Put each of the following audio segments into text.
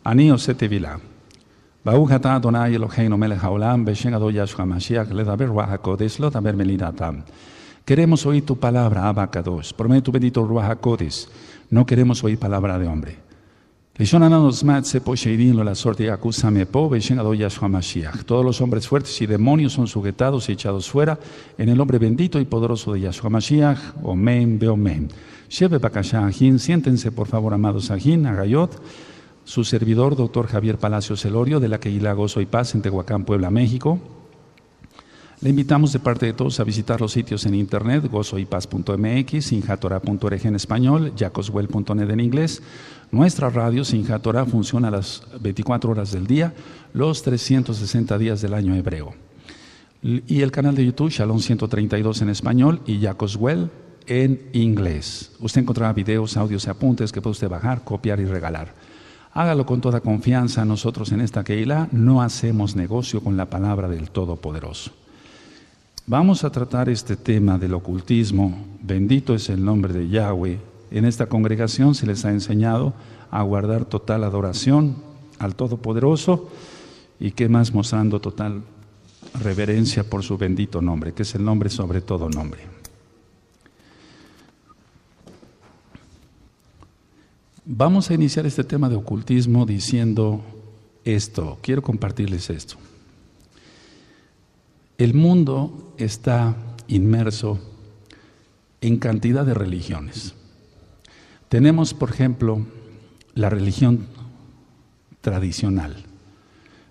Ani osete vila. Baruch atah Adonai Eloheinu melech haolam, beshem Ado Yahshua Mashiach, ledaber Ruach HaKodesh, lo daber melinatam. Queremos oír tu palabra, Abba Kadosh. Por medio de tu bendito Ruach HaKodesh. No queremos oír palabra de hombre. Todos los hombres fuertes y demonios son sujetados y echados fuera en el nombre bendito y poderoso de Yahshua Mashiach. Omen, beomen. Sheve bakasha ajín. Siéntense, por favor, amados ajín, agayot. Su servidor, doctor Javier Palacios Celorio, de la Kehilá Gozo y Paz en Tehuacán, Puebla, México. Le invitamos de parte de todos a visitar los sitios en internet, gozoypaz.mx, sinjatorah.org en español, jacoswell.net en inglés. Nuestra radio Sinjat Torah funciona a las 24 horas del día, los 360 días del año hebreo. Y el canal de YouTube, Shalom 132 en español y Jacoswell en inglés. Usted encontrará videos, audios y apuntes que puede usted bajar, copiar y regalar. Hágalo con toda confianza. Nosotros en esta Kehilá no hacemos negocio con la palabra del Todopoderoso. Vamos a tratar este tema del ocultismo. Bendito es el nombre de Yahweh. En esta congregación se les ha enseñado a guardar total adoración al Todopoderoso y que más mostrando total reverencia por su bendito nombre, que es el nombre sobre todo nombre. Vamos a iniciar este tema de ocultismo diciendo esto. Quiero compartirles esto. El mundo está inmerso en cantidad de religiones. Tenemos, por ejemplo, la religión tradicional,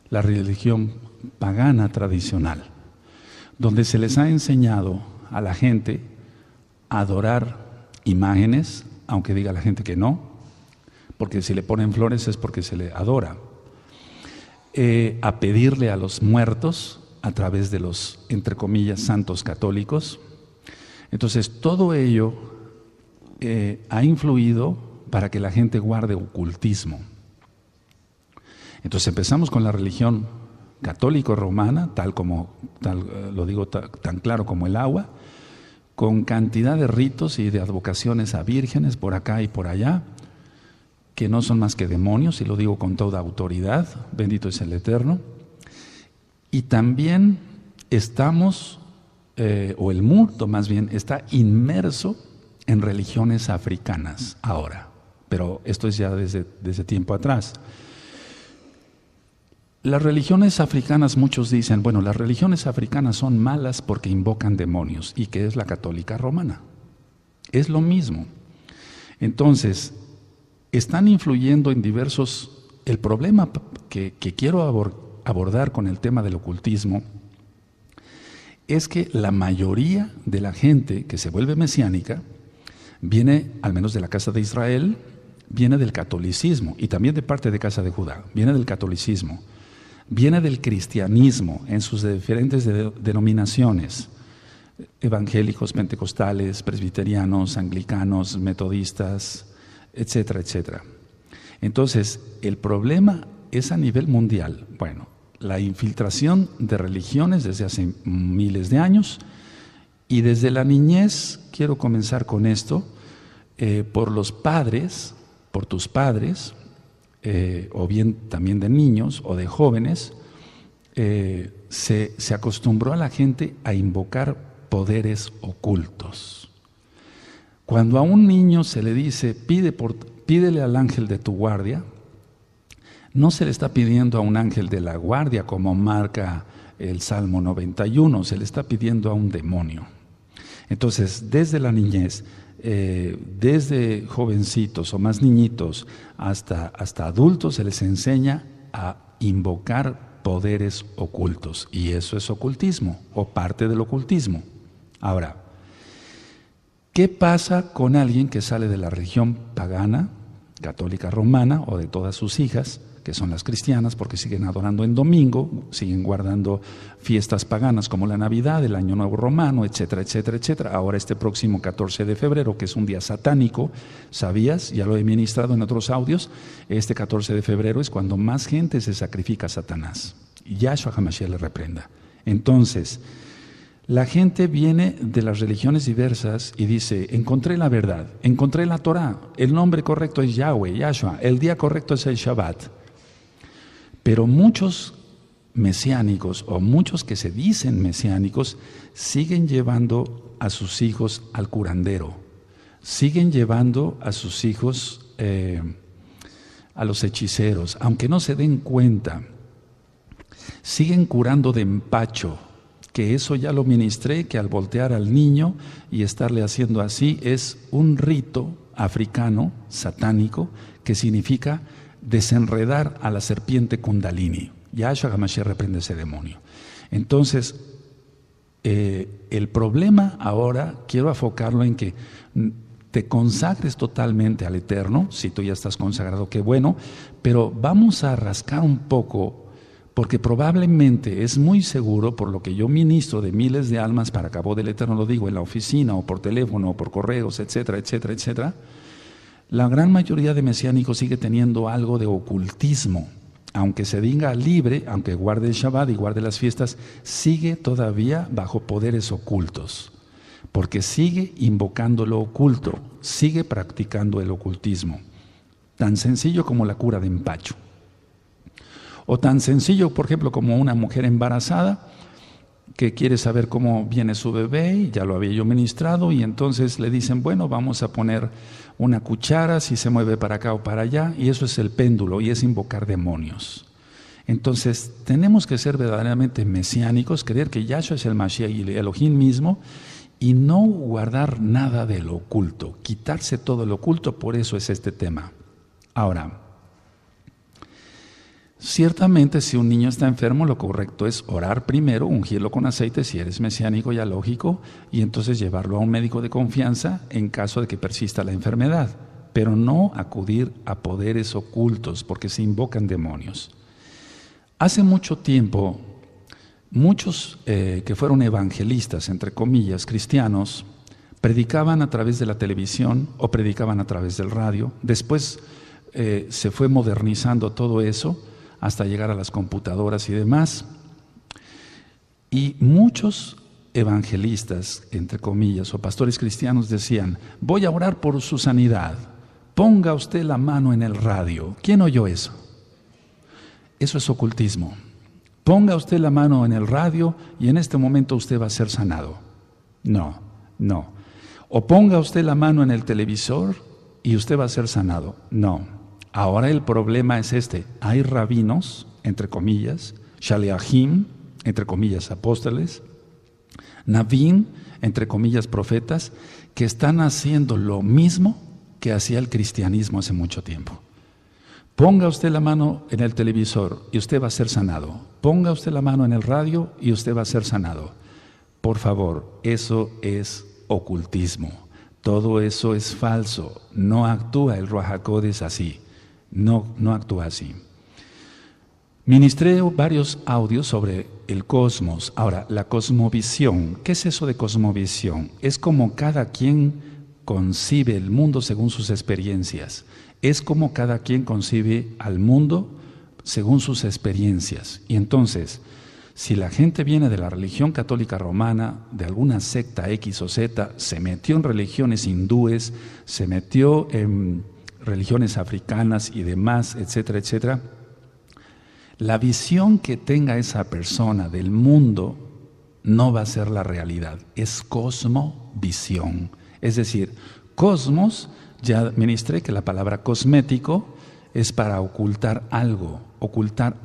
la religión pagana tradicional, donde se les ha enseñado a la gente a adorar imágenes, aunque diga la gente que no, porque si le ponen flores es porque se le adora, a pedirle a los muertos a través de los, entre comillas, santos católicos. Entonces, todo ello ha influido para que la gente guarde ocultismo. Entonces, empezamos con la religión católico-romana, lo digo tan claro como el agua, con cantidad de ritos y de advocaciones a vírgenes por acá y por allá, que no son más que demonios, y lo digo con toda autoridad, bendito es el Eterno. Y también estamos, o el mundo más bien, está inmerso en religiones africanas ahora, pero esto es ya desde tiempo atrás. Las religiones africanas, muchos dicen, bueno, las religiones africanas son malas porque invocan demonios, y que es la católica romana. Es lo mismo. Entonces, están influyendo en diversos. El problema que quiero abordar con el tema del ocultismo es que la mayoría de la gente que se vuelve mesiánica viene, al menos de la casa de Israel, viene del catolicismo, y también de parte de casa de Judá, viene del catolicismo, viene del cristianismo en sus diferentes denominaciones, evangélicos, pentecostales, presbiterianos, anglicanos, metodistas, etcétera, etcétera. Entonces, el problema es a nivel mundial. Bueno, la infiltración de religiones desde hace miles de años, y desde la niñez, quiero comenzar con esto, por los padres, por tus padres, o bien también de niños o de jóvenes, se acostumbró a la gente a invocar poderes ocultos. Cuando a un niño se le dice, pídele al ángel de tu guardia, no se le está pidiendo a un ángel de la guardia como marca el Salmo 91, se le está pidiendo a un demonio. Entonces, desde la niñez, desde jovencitos o más niñitos hasta adultos, se les enseña a invocar poderes ocultos, y eso es ocultismo o parte del ocultismo. Ahora, ¿qué pasa con alguien que sale de la religión pagana, católica romana, o de todas sus hijas, que son las cristianas, porque siguen adorando en domingo, siguen guardando fiestas paganas como la Navidad, el Año Nuevo Romano, etcétera, etcétera, etcétera? Ahora este próximo 14 de febrero, que es un día satánico, ¿sabías? Ya lo he ministrado en otros audios. Este 14 de febrero es cuando más gente se sacrifica a Satanás. Y Yahshua HaMashiach le reprenda. Entonces, la gente viene de las religiones diversas y dice, encontré la verdad, encontré la Torah, el nombre correcto es Yahweh, Yahshua, el día correcto es el Shabbat. Pero muchos mesiánicos o muchos que se dicen mesiánicos siguen llevando a sus hijos al curandero, siguen llevando a sus hijos a los hechiceros, aunque no se den cuenta, siguen curando de empacho, que eso ya lo ministré, que al voltear al niño y estarle haciendo así es un rito africano, satánico, que significa desenredar a la serpiente Kundalini. Yahshua HaMashiach reprende ese demonio. Entonces, el problema ahora, quiero enfocarlo en que te consagres totalmente al Eterno. Si tú ya estás consagrado, qué bueno, pero vamos a rascar un poco, porque probablemente es muy seguro, por lo que yo ministro de miles de almas para Cabo del Eterno, lo digo en la oficina o por teléfono o por correos, etcétera, etcétera, etcétera, la gran mayoría de mesiánicos sigue teniendo algo de ocultismo. Aunque se diga libre, aunque guarde el Shabbat y guarde las fiestas, sigue todavía bajo poderes ocultos, porque sigue invocando lo oculto, sigue practicando el ocultismo, tan sencillo como la cura de empacho, o tan sencillo, por ejemplo, como una mujer embarazada que quiere saber cómo viene su bebé, y ya lo había yo ministrado, y entonces le dicen, bueno, vamos a poner una cuchara, si se mueve para acá o para allá, y eso es el péndulo, y es invocar demonios. Entonces, tenemos que ser verdaderamente mesiánicos, creer que Yahshua es el Mashiach y el Elohim mismo, y no guardar nada de lo oculto, quitarse todo lo oculto, por eso es este tema. Ahora, ciertamente si un niño está enfermo, lo correcto es orar primero, ungirlo con aceite si eres mesiánico, ya lógico, y entonces llevarlo a un médico de confianza en caso de que persista la enfermedad, pero no acudir a poderes ocultos porque se invocan demonios. Hace mucho tiempo, muchos que fueron evangelistas, entre comillas, cristianos, predicaban a través de la televisión o predicaban a través del radio. Después se fue modernizando todo eso hasta llegar a las computadoras y demás. Y muchos evangelistas, entre comillas, o pastores cristianos decían, voy a orar por su sanidad, ponga usted la mano en el radio. ¿Quién oyó eso? Eso es ocultismo. Ponga usted la mano en el radio y en este momento usted va a ser sanado. No, no. O ponga usted la mano en el televisor y usted va a ser sanado. No. Ahora el problema es este. Hay rabinos, entre comillas, shaliachim, entre comillas, apóstoles, navim, entre comillas, profetas, que están haciendo lo mismo que hacía el cristianismo hace mucho tiempo. Ponga usted la mano en el televisor y usted va a ser sanado. Ponga usted la mano en el radio y usted va a ser sanado. Por favor, eso es ocultismo. Todo eso es falso. No actúa el Ruach HaKodesh así. No actúa así. Ministré varios audios sobre el cosmos. Ahora, la cosmovisión. ¿Qué es eso de cosmovisión? Es como cada quien concibe el mundo según sus experiencias. Es como cada quien concibe al mundo según sus experiencias. Y entonces, si la gente viene de la religión católica romana, de alguna secta X o Z, se metió en religiones hindúes, se metió en religiones africanas y demás, etcétera, etcétera, la visión que tenga esa persona del mundo no va a ser la realidad, es cosmovisión. Es decir, cosmos, ya ministré que la palabra cosmético es para ocultar algo, ocultar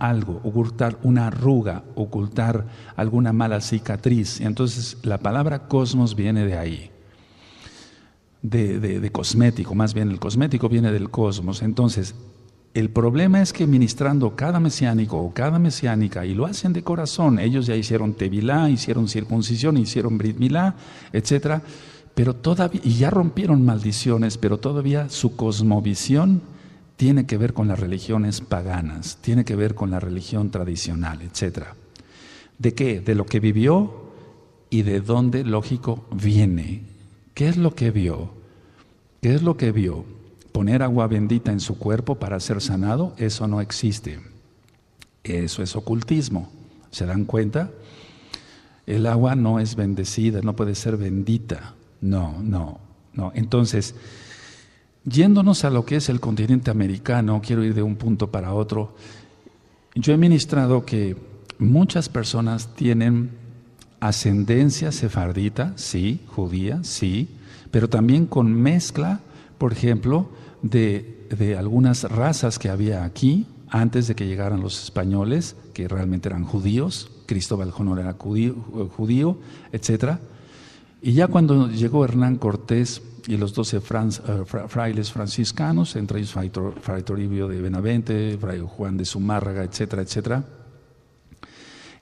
una arruga, ocultar alguna mala cicatriz. Entonces la palabra cosmos viene de ahí. De cosmético, más bien el cosmético viene del cosmos. Entonces, el problema es que ministrando cada mesiánico o cada mesiánica, y lo hacen de corazón, ellos ya hicieron tevilá, hicieron circuncisión, hicieron brit milá, etcétera, pero todavía, y ya rompieron maldiciones, pero todavía su cosmovisión tiene que ver con las religiones paganas, tiene que ver con la religión tradicional, etcétera. ¿De qué? De lo que vivió y de dónde, lógico, viene. ¿Qué es lo que vio? ¿Qué es lo que vio? ¿Poner agua bendita en su cuerpo para ser sanado? Eso no existe. Eso es ocultismo. ¿Se dan cuenta? El agua no es bendecida, no puede ser bendita. No. Entonces, yéndonos a lo que es el continente americano, quiero ir de un punto para otro. Yo he ministrado que muchas personas tienen ascendencia sefardita, sí, judía, sí, pero también con mezcla, por ejemplo, de algunas razas que había aquí antes de que llegaran los españoles, que realmente eran judíos. Cristóbal Colón era judío, etc. Y ya cuando llegó Hernán Cortés y los 12 frailes franciscanos, entre ellos Fray Toribio de Benavente, Fray Juan de Zumárraga, etcétera, etcétera,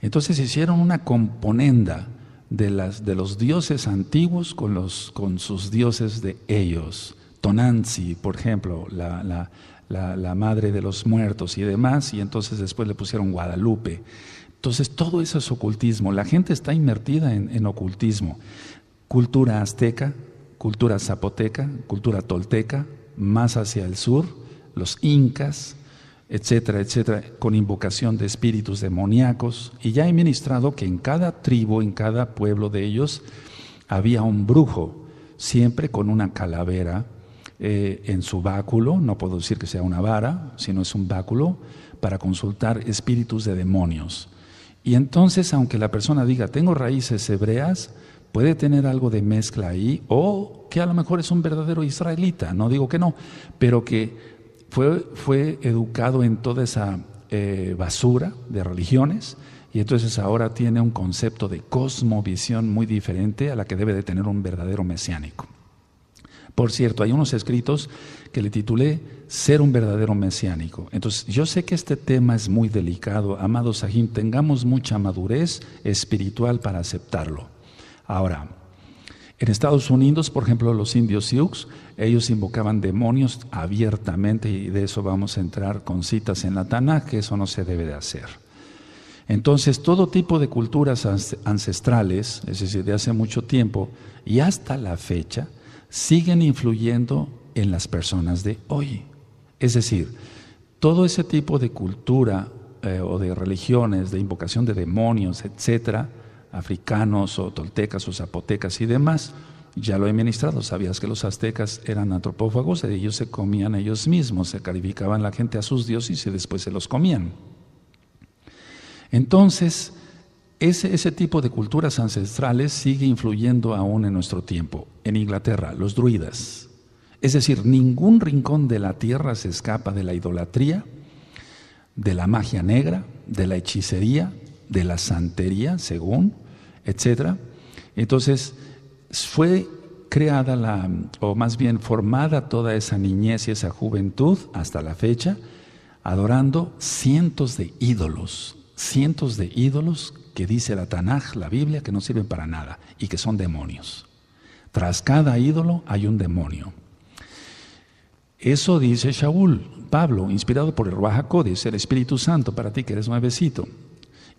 entonces hicieron una componenda de los dioses antiguos con sus dioses de ellos. Tonanzi, por ejemplo, la madre de los muertos y demás, y entonces después le pusieron Guadalupe. Entonces todo eso es ocultismo. La gente está inmertida en ocultismo. Cultura azteca, cultura zapoteca, cultura tolteca, más hacia el sur, los incas, etcétera, etcétera, con invocación de espíritus demoníacos. Y ya he ministrado que en cada tribu, en cada pueblo de ellos, había un brujo, siempre con una calavera en su báculo. No puedo decir que sea una vara, sino es un báculo para consultar espíritus de demonios. Y entonces, aunque la persona diga, tengo raíces hebreas, puede tener algo de mezcla ahí, o que a lo mejor es un verdadero israelita, no digo que no, pero que fue educado en toda esa basura de religiones, y entonces ahora tiene un concepto de cosmovisión muy diferente a la que debe de tener un verdadero mesiánico. Por cierto, hay unos escritos que le titulé Ser un verdadero mesiánico. Entonces, yo sé que este tema es muy delicado. Amados Sahim, tengamos mucha madurez espiritual para aceptarlo. Ahora, en Estados Unidos, por ejemplo, los indios Sioux, ellos invocaban demonios abiertamente, y de eso vamos a entrar con citas en la Tanaj, que eso no se debe de hacer. Entonces, todo tipo de culturas ancestrales, es decir, de hace mucho tiempo y hasta la fecha, siguen influyendo en las personas de hoy. Es decir, todo ese tipo de cultura o de religiones, de invocación de demonios, etcétera, africanos o toltecas o zapotecas y demás, ya lo he ministrado. ¿Sabías que los aztecas eran antropófagos? Ellos se comían ellos mismos, se sacrificaban la gente a sus dioses y después se los comían. Entonces, ese tipo de culturas ancestrales sigue influyendo aún en nuestro tiempo. En Inglaterra, los druidas. Es decir, ningún rincón de la tierra se escapa de la idolatría, de la magia negra, de la hechicería, de la santería, según, etcétera. Entonces, fue creada o más bien formada toda esa niñez y esa juventud hasta la fecha, adorando cientos de ídolos que dice la Tanaj, la Biblia, que no sirven para nada y que son demonios. Tras cada ídolo hay un demonio. Eso dice Shaul, Pablo, inspirado por el Ruaj HaKodesh, el Espíritu Santo, para ti que eres nuevecito.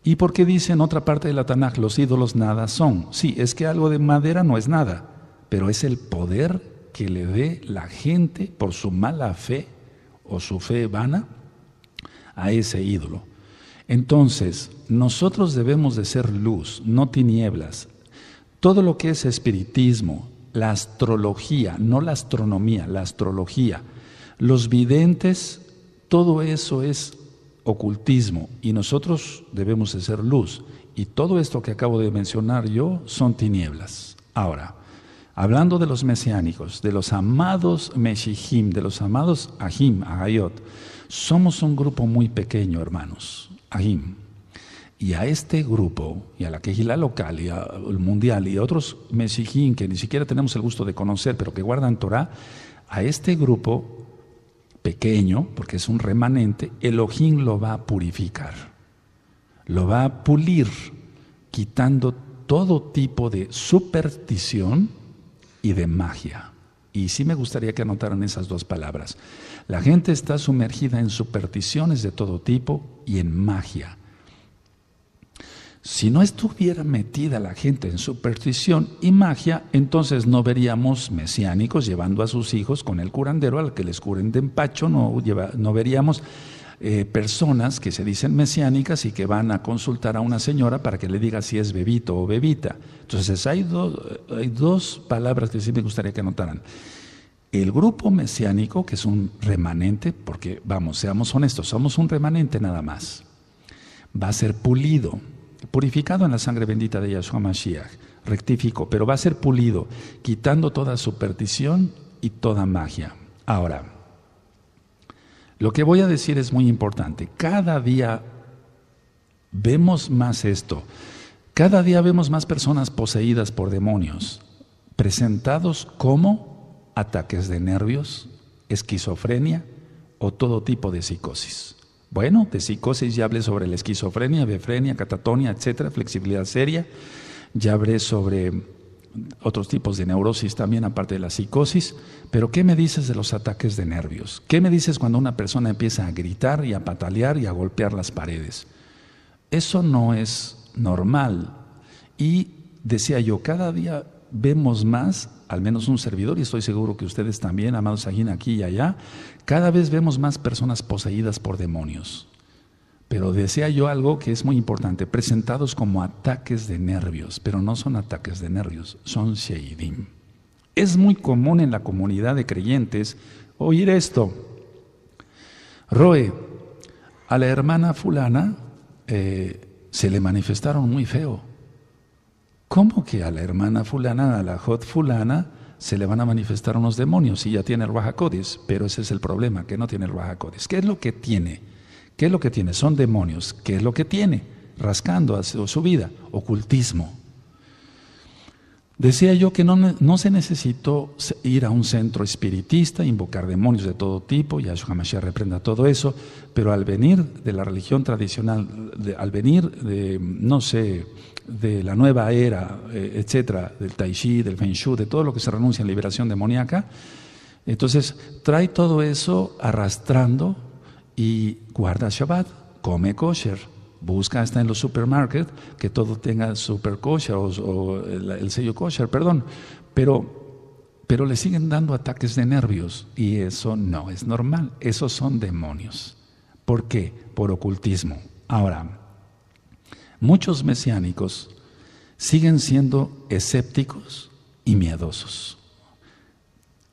¿Y por qué dice en otra parte de la Tanaj, los ídolos nada son? Sí, es que algo de madera no es nada, pero es el poder que le dé la gente por su mala fe o su fe vana a ese ídolo. Entonces, nosotros debemos de ser luz, no tinieblas. Todo lo que es espiritismo, la astrología, no la astronomía, la astrología, los videntes, todo eso es ocultismo y nosotros debemos de ser luz. Y todo esto que acabo de mencionar yo son tinieblas. Ahora, hablando de los mesiánicos, de los amados Meshihim, de los amados Ahim, Agayot, somos un grupo muy pequeño, hermanos. Ahim. Y a este grupo, y a la Kehilá local, y al mundial, y a otros Mesijim que ni siquiera tenemos el gusto de conocer, pero que guardan Torah, a este grupo pequeño, porque es un remanente, Elohim lo va a purificar, lo va a pulir, quitando todo tipo de superstición y de magia. Y sí me gustaría que anotaran esas dos palabras. La gente está sumergida en supersticiones de todo tipo y en magia. Si no estuviera metida la gente en superstición y magia, entonces no veríamos mesiánicos llevando a sus hijos con el curandero al que les curen de empacho, no veríamos personas que se dicen mesiánicas y que van a consultar a una señora para que le diga si es bebito o bebita. Entonces hay dos palabras que sí me gustaría que anotaran. El grupo mesiánico, que es un remanente, porque vamos, seamos honestos, somos un remanente nada más. va a ser pulido, purificado en la sangre bendita de Yahshua Mashiach, rectifico, pero va a ser pulido, quitando toda superstición y toda magia. Ahora, lo que voy a decir es muy importante. Cada día vemos más esto. Cada día vemos más personas poseídas por demonios, presentados como ataques de nervios, esquizofrenia o todo tipo de psicosis. Bueno, de psicosis ya hablé sobre la esquizofrenia, befrenia, catatonia, etcétera, flexibilidad seria. Ya hablé sobre otros tipos de neurosis también, aparte de la psicosis. Pero ¿qué me dices de los ataques de nervios? ¿Qué me dices cuando una persona empieza a gritar y a patalear y a golpear las paredes? Eso no es normal. Y decía yo, cada día vemos más, al menos un servidor, y estoy seguro que ustedes también, amados Sajín, aquí y allá, cada vez vemos más personas poseídas por demonios. Pero decía yo algo que es muy importante, presentados como ataques de nervios, pero no son ataques de nervios, son sheidim. Es muy común en la comunidad de creyentes oír esto. Roe, a la hermana fulana se le manifestaron muy feo. ¿Cómo que a la hermana fulana, a la Jot fulana, se le van a manifestar unos demonios si ya tiene el Ruach HaKodesh? Pero ese es el problema, que no tiene el Ruach HaKodesh. ¿Qué es lo que tiene? ¿Qué es lo que tiene? Son demonios. ¿Qué es lo que tiene? Rascando a su vida, ocultismo. Decía yo que no se necesitó ir a un centro espiritista, invocar demonios de todo tipo, Yahshua Mashiach reprenda todo eso, pero al venir de la religión tradicional, al venir de, no sé, de la nueva era, etcétera, del Tai Chi, del Feng Shui, de todo lo que se renuncia en liberación demoníaca, entonces trae todo eso arrastrando y guarda Shabbat, come kosher. Busca hasta en los supermarkets que todo tenga super kosher o el sello kosher, perdón. Pero le siguen dando ataques de nervios y eso no es normal. Esos son demonios. ¿Por qué? Por ocultismo. Ahora, muchos mesiánicos siguen siendo escépticos y miedosos.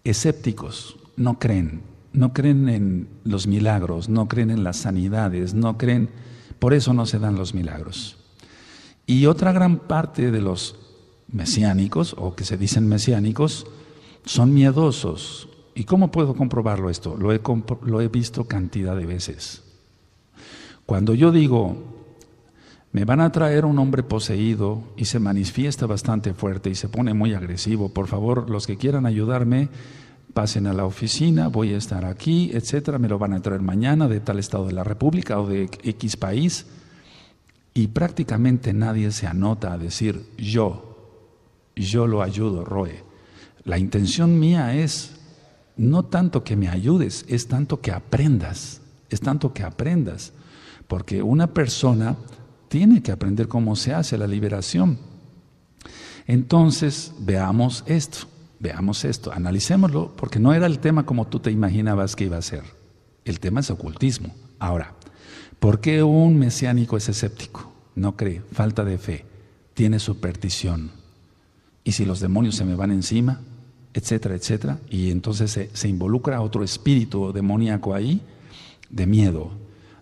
Escépticos, no creen en los milagros, no creen en las sanidades, no creen. Por eso no se dan los milagros. Y otra gran parte de los mesiánicos, o que se dicen mesiánicos, son miedosos. ¿Y cómo puedo comprobarlo esto? Lo he visto cantidad de veces. Cuando yo digo, me van a traer un hombre poseído y se manifiesta bastante fuerte y se pone muy agresivo, por favor, los que quieran ayudarme, pasen a la oficina, voy a estar aquí, etcétera, me lo van a traer mañana de tal estado de la República o de X país, y prácticamente nadie se anota a decir yo lo ayudo, Roe. La intención mía es no tanto que me ayudes, es tanto que aprendas, porque una persona tiene que aprender cómo se hace la liberación. Entonces, veamos esto, analicémoslo, porque no era el tema como tú te imaginabas que iba a ser. El tema es ocultismo. Ahora, ¿por qué un mesiánico es escéptico? No cree, falta de fe, tiene superstición. ¿Y si los demonios se me van encima? Etcétera, etcétera. Y entonces se involucra otro espíritu demoníaco ahí, de miedo.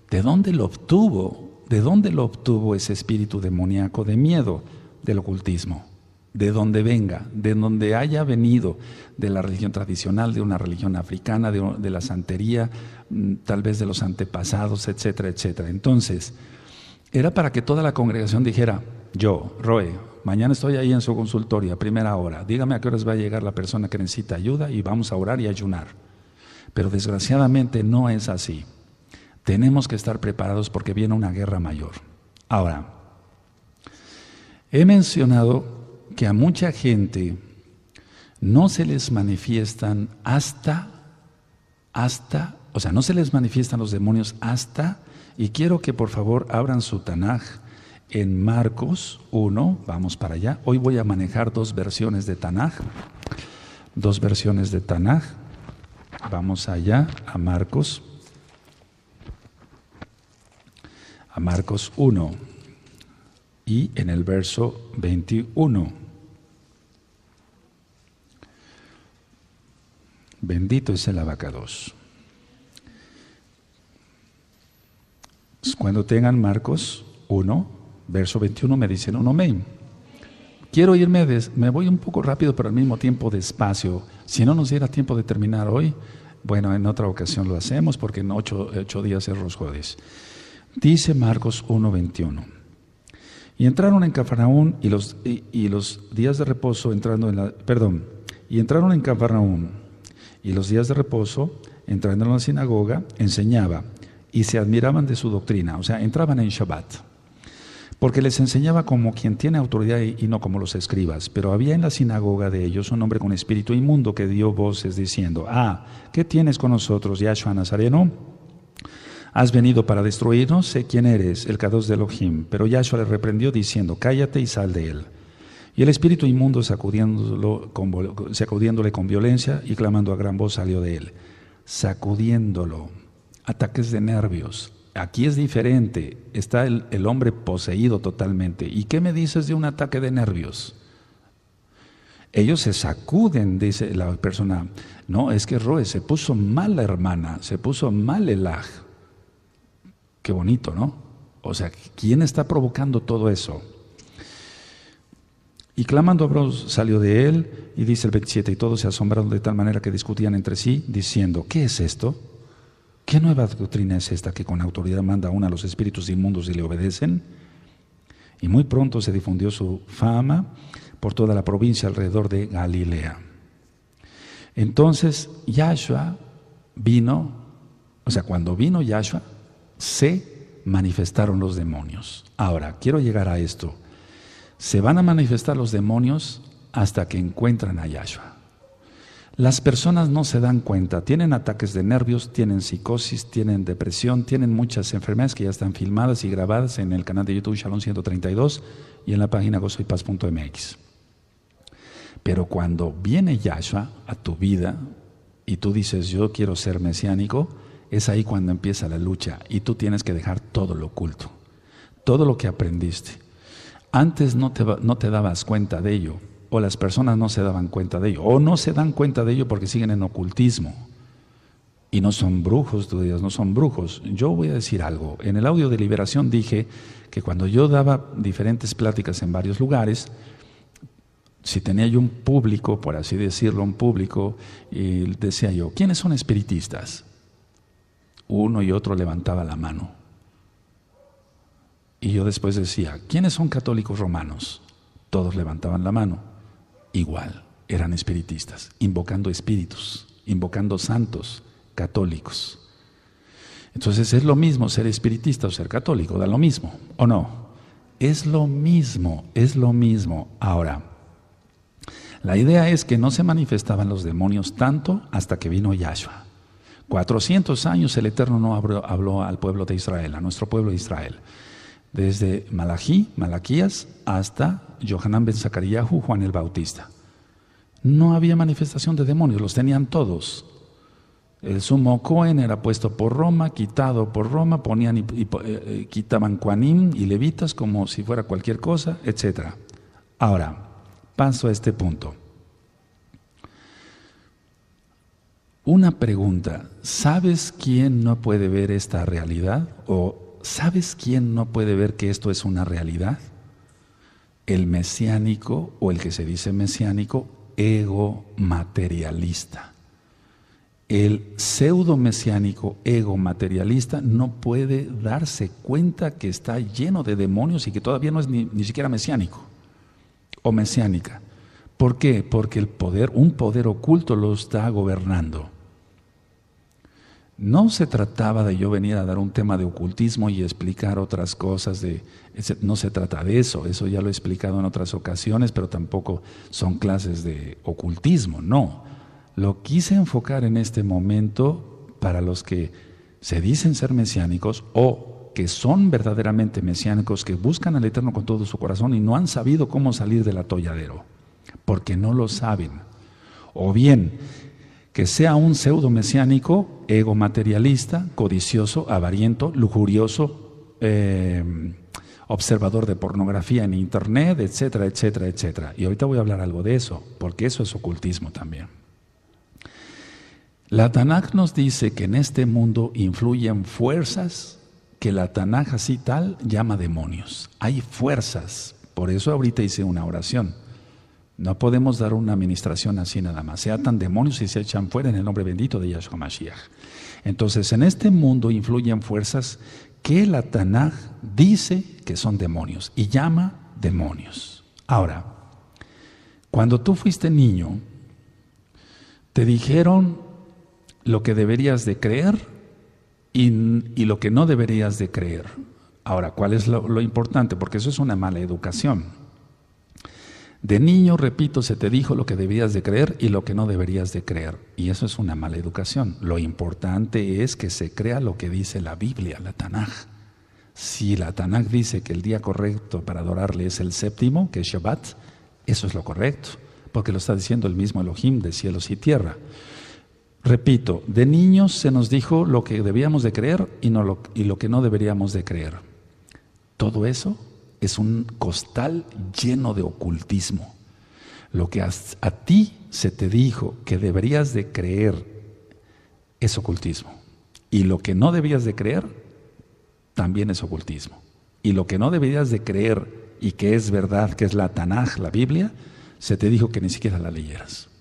¿De dónde lo obtuvo? ¿De dónde lo obtuvo ese espíritu demoníaco de miedo? Del ocultismo. De donde venga, de donde haya venido, de la religión tradicional, de una religión africana, de la santería, tal vez de los antepasados, etcétera, etcétera. Entonces, era para que toda la congregación dijera, yo, Roe, mañana estoy ahí en su consultorio a primera hora, dígame a qué horas va a llegar la persona que necesita ayuda y vamos a orar y ayunar. Pero desgraciadamente no es así. Tenemos que estar preparados porque viene una guerra mayor. Ahora, he mencionado que a mucha gente no se les manifiestan no se les manifiestan los demonios hasta, y quiero que por favor abran su Tanaj en Marcos 1, vamos para allá. Hoy voy a manejar dos versiones de Tanaj, vamos allá a Marcos 1 y en el verso 21. Bendito es el abacados. Cuando tengan Marcos 1, verso 21, me dicen un amén. Quiero irme, me voy un poco rápido, pero al mismo tiempo despacio. Si no nos diera tiempo de terminar hoy, bueno, en otra ocasión lo hacemos, porque en 8 días es Rosh Hodesh. Dice Marcos 1, 21. Y entraron en Cafarnaúm y los días de reposo entrando y entraron en Cafarnaúm y los días de reposo entrando en la sinagoga enseñaba y se admiraban de su doctrina, o sea, entraban en Shabbat, porque les enseñaba como quien tiene autoridad y no como los escribas. Pero había en la sinagoga de ellos un hombre con espíritu inmundo que dio voces diciendo: ¿qué tienes con nosotros, Yahshua Nazareno? ¿Has venido para destruirnos? Sé quién eres, el Kadosh de Elohim. Pero Yahshua le reprendió diciendo: cállate y sal de él. Y el espíritu inmundo, sacudiéndole con violencia y clamando a gran voz, salió de él. Sacudiéndolo, ataques de nervios. Aquí es diferente, está el hombre poseído totalmente. ¿Y qué me dices de un ataque de nervios? Ellos se sacuden, dice la persona. No, es que Roe, se puso mal la hermana, se puso mal el aj. Qué bonito, ¿no? O sea, ¿quién está provocando todo eso? Y clamando a voz salió de él, y dice el 27, y todos se asombraron de tal manera que discutían entre sí, diciendo: ¿qué es esto? ¿Qué nueva doctrina es esta que con autoridad manda aún a los espíritus inmundos y le obedecen? Y muy pronto se difundió su fama por toda la provincia alrededor de Galilea. Entonces Yahshua vino, o sea, cuando vino Yahshua, se manifestaron los demonios. Ahora, quiero llegar a esto. Se van a manifestar los demonios hasta que encuentran a Yahshua. Las personas no se dan cuenta, tienen ataques de nervios, tienen psicosis, tienen depresión, tienen muchas enfermedades que ya están filmadas y grabadas en el canal de YouTube Shalom 132 y en la página gozoypaz.mx. Pero cuando viene Yahshua a tu vida y tú dices: yo quiero ser mesiánico, es ahí cuando empieza la lucha y tú tienes que dejar todo lo oculto, todo lo que aprendiste. Antes no te dabas cuenta de ello, o las personas no se daban cuenta de ello, o no se dan cuenta de ello porque siguen en ocultismo. Y no son brujos, tú dirás, no son brujos. Yo voy a decir algo. En el audio de Liberación dije que cuando yo daba diferentes pláticas en varios lugares, si tenía yo un público, por así decirlo, un público, y decía yo: ¿quiénes son espiritistas? Uno y otro levantaba la mano. Y yo después decía: ¿quiénes son católicos romanos? Todos levantaban la mano. Igual, eran espiritistas, invocando espíritus, invocando santos católicos. Entonces es lo mismo ser espiritista o ser católico, da lo mismo, ¿o no? Es lo mismo, es lo mismo. Ahora, la idea es que no se manifestaban los demonios tanto hasta que vino Yahshua. 400 años el Eterno no habló al pueblo de Israel, a nuestro pueblo de Israel. Desde Malaquías, hasta Yohanan ben Zacaríahu, Juan el Bautista. No había manifestación de demonios, los tenían todos. El sumo Cohen era puesto por Roma, quitado por Roma, ponían quitaban Kohanim y levitas como si fuera cualquier cosa, etc. Ahora, paso a este punto. Una pregunta: ¿sabes quién no puede ver esta realidad? ¿O sabes quién no puede ver que esto es una realidad? El mesiánico, o el que se dice mesiánico, ego materialista. El pseudo mesiánico ego materialista no puede darse cuenta que está lleno de demonios y que todavía no es ni siquiera mesiánico o mesiánica. ¿Por qué? Porque un poder oculto lo está gobernando. No se trataba de yo venir a dar un tema de ocultismo y explicar otras cosas, no se trata de eso ya lo he explicado en otras ocasiones, pero tampoco son clases de ocultismo, no. Lo quise enfocar en este momento para los que se dicen ser mesiánicos o que son verdaderamente mesiánicos, que buscan al Eterno con todo su corazón y no han sabido cómo salir del atolladero, porque no lo saben. O bien, que sea un pseudo mesiánico, ego materialista, codicioso, avariento, lujurioso, observador de pornografía en internet, etcétera, etcétera, etcétera. Y ahorita voy a hablar algo de eso, porque eso es ocultismo también. La Tanakh nos dice que en este mundo influyen fuerzas que la Tanaj así tal llama demonios. Hay fuerzas. Por eso ahorita hice una oración. No podemos dar una administración así nada más. Se atan demonios y se echan fuera en el nombre bendito de Yahshua Mashiach. Entonces, en este mundo influyen fuerzas que la Tanaj dice que son demonios y llama demonios. Ahora, cuando tú fuiste niño, te dijeron lo que deberías de creer y lo que no deberías de creer. Ahora, ¿cuál es lo importante? Porque eso es una mala educación. De niño, repito, se te dijo lo que debías de creer y lo que no deberías de creer. Y eso es una mala educación. Lo importante es que se crea lo que dice la Biblia, la Tanaj. Si la Tanaj dice que el día correcto para adorarle es el séptimo, que es Shabbat, eso es lo correcto, porque lo está diciendo el mismo Elohim de cielos y tierra. Repito, de niños se nos dijo lo que debíamos de creer y lo que no deberíamos de creer. Todo eso es un costal lleno de ocultismo. Lo que a ti se te dijo que deberías de creer es ocultismo. Y lo que no debías de creer también es ocultismo. Y lo que no deberías de creer y que es verdad, que es la Tanaj, la Biblia, se te dijo que ni siquiera la leyeras.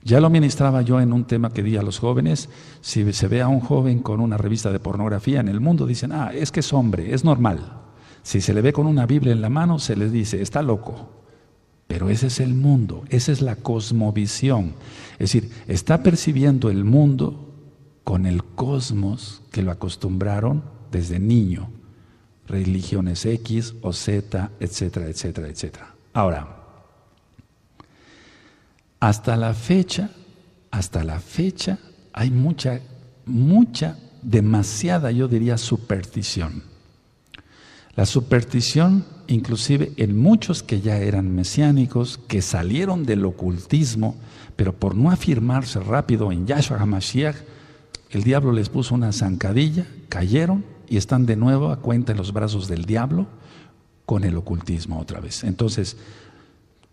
Ya lo ministraba yo en un tema que di a los jóvenes. Si se ve a un joven con una revista de pornografía en el mundo, dicen, es que es hombre, es normal. Si se le ve con una Biblia en la mano, se les dice, está loco. Pero ese es el mundo, esa es la cosmovisión. Es decir, está percibiendo el mundo con el cosmos que lo acostumbraron desde niño. Religiones X o Z, etcétera, etcétera, etcétera. Ahora, hasta la fecha hay mucha, demasiada, yo diría, superstición. La superstición, inclusive en muchos que ya eran mesiánicos, que salieron del ocultismo, pero por no afirmarse rápido en Yahshua HaMashiach, el diablo les puso una zancadilla, cayeron y están de nuevo a cuenta en los brazos del diablo con el ocultismo otra vez. Entonces,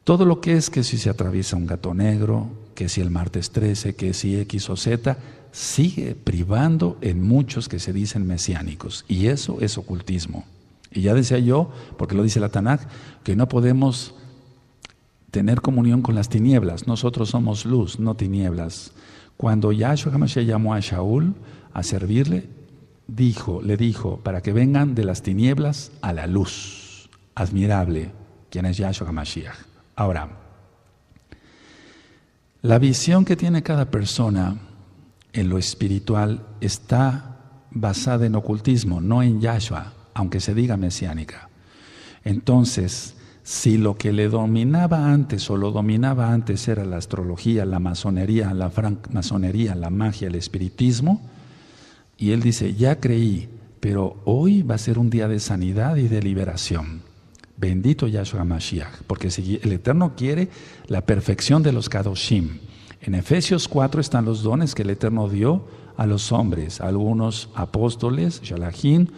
todo lo que es que si se atraviesa un gato negro, que si el martes 13, que si X o Z, sigue privando en muchos que se dicen mesiánicos. Y eso es ocultismo. Y ya decía yo, porque lo dice la Tanaj, que no podemos tener comunión con las tinieblas. Nosotros somos luz, no tinieblas. Cuando Yahshua HaMashiach llamó a Shaul a servirle, le dijo, para que vengan de las tinieblas a la luz. Admirable, quien es Yahshua HaMashiach. Ahora, la visión que tiene cada persona en lo espiritual está basada en ocultismo, no en Yahshua, aunque se diga mesiánica. Entonces, si lo que le dominaba antes o lo dominaba antes era la astrología, la masonería, la francmasonería, la magia, el espiritismo, y él dice, ya creí, pero hoy va a ser un día de sanidad y de liberación. Bendito Yahshua Mashiach, porque si el Eterno quiere la perfección de los Kadoshim. En Efesios 4 están los dones que el Eterno dio a los hombres, algunos apóstoles, Shalahim,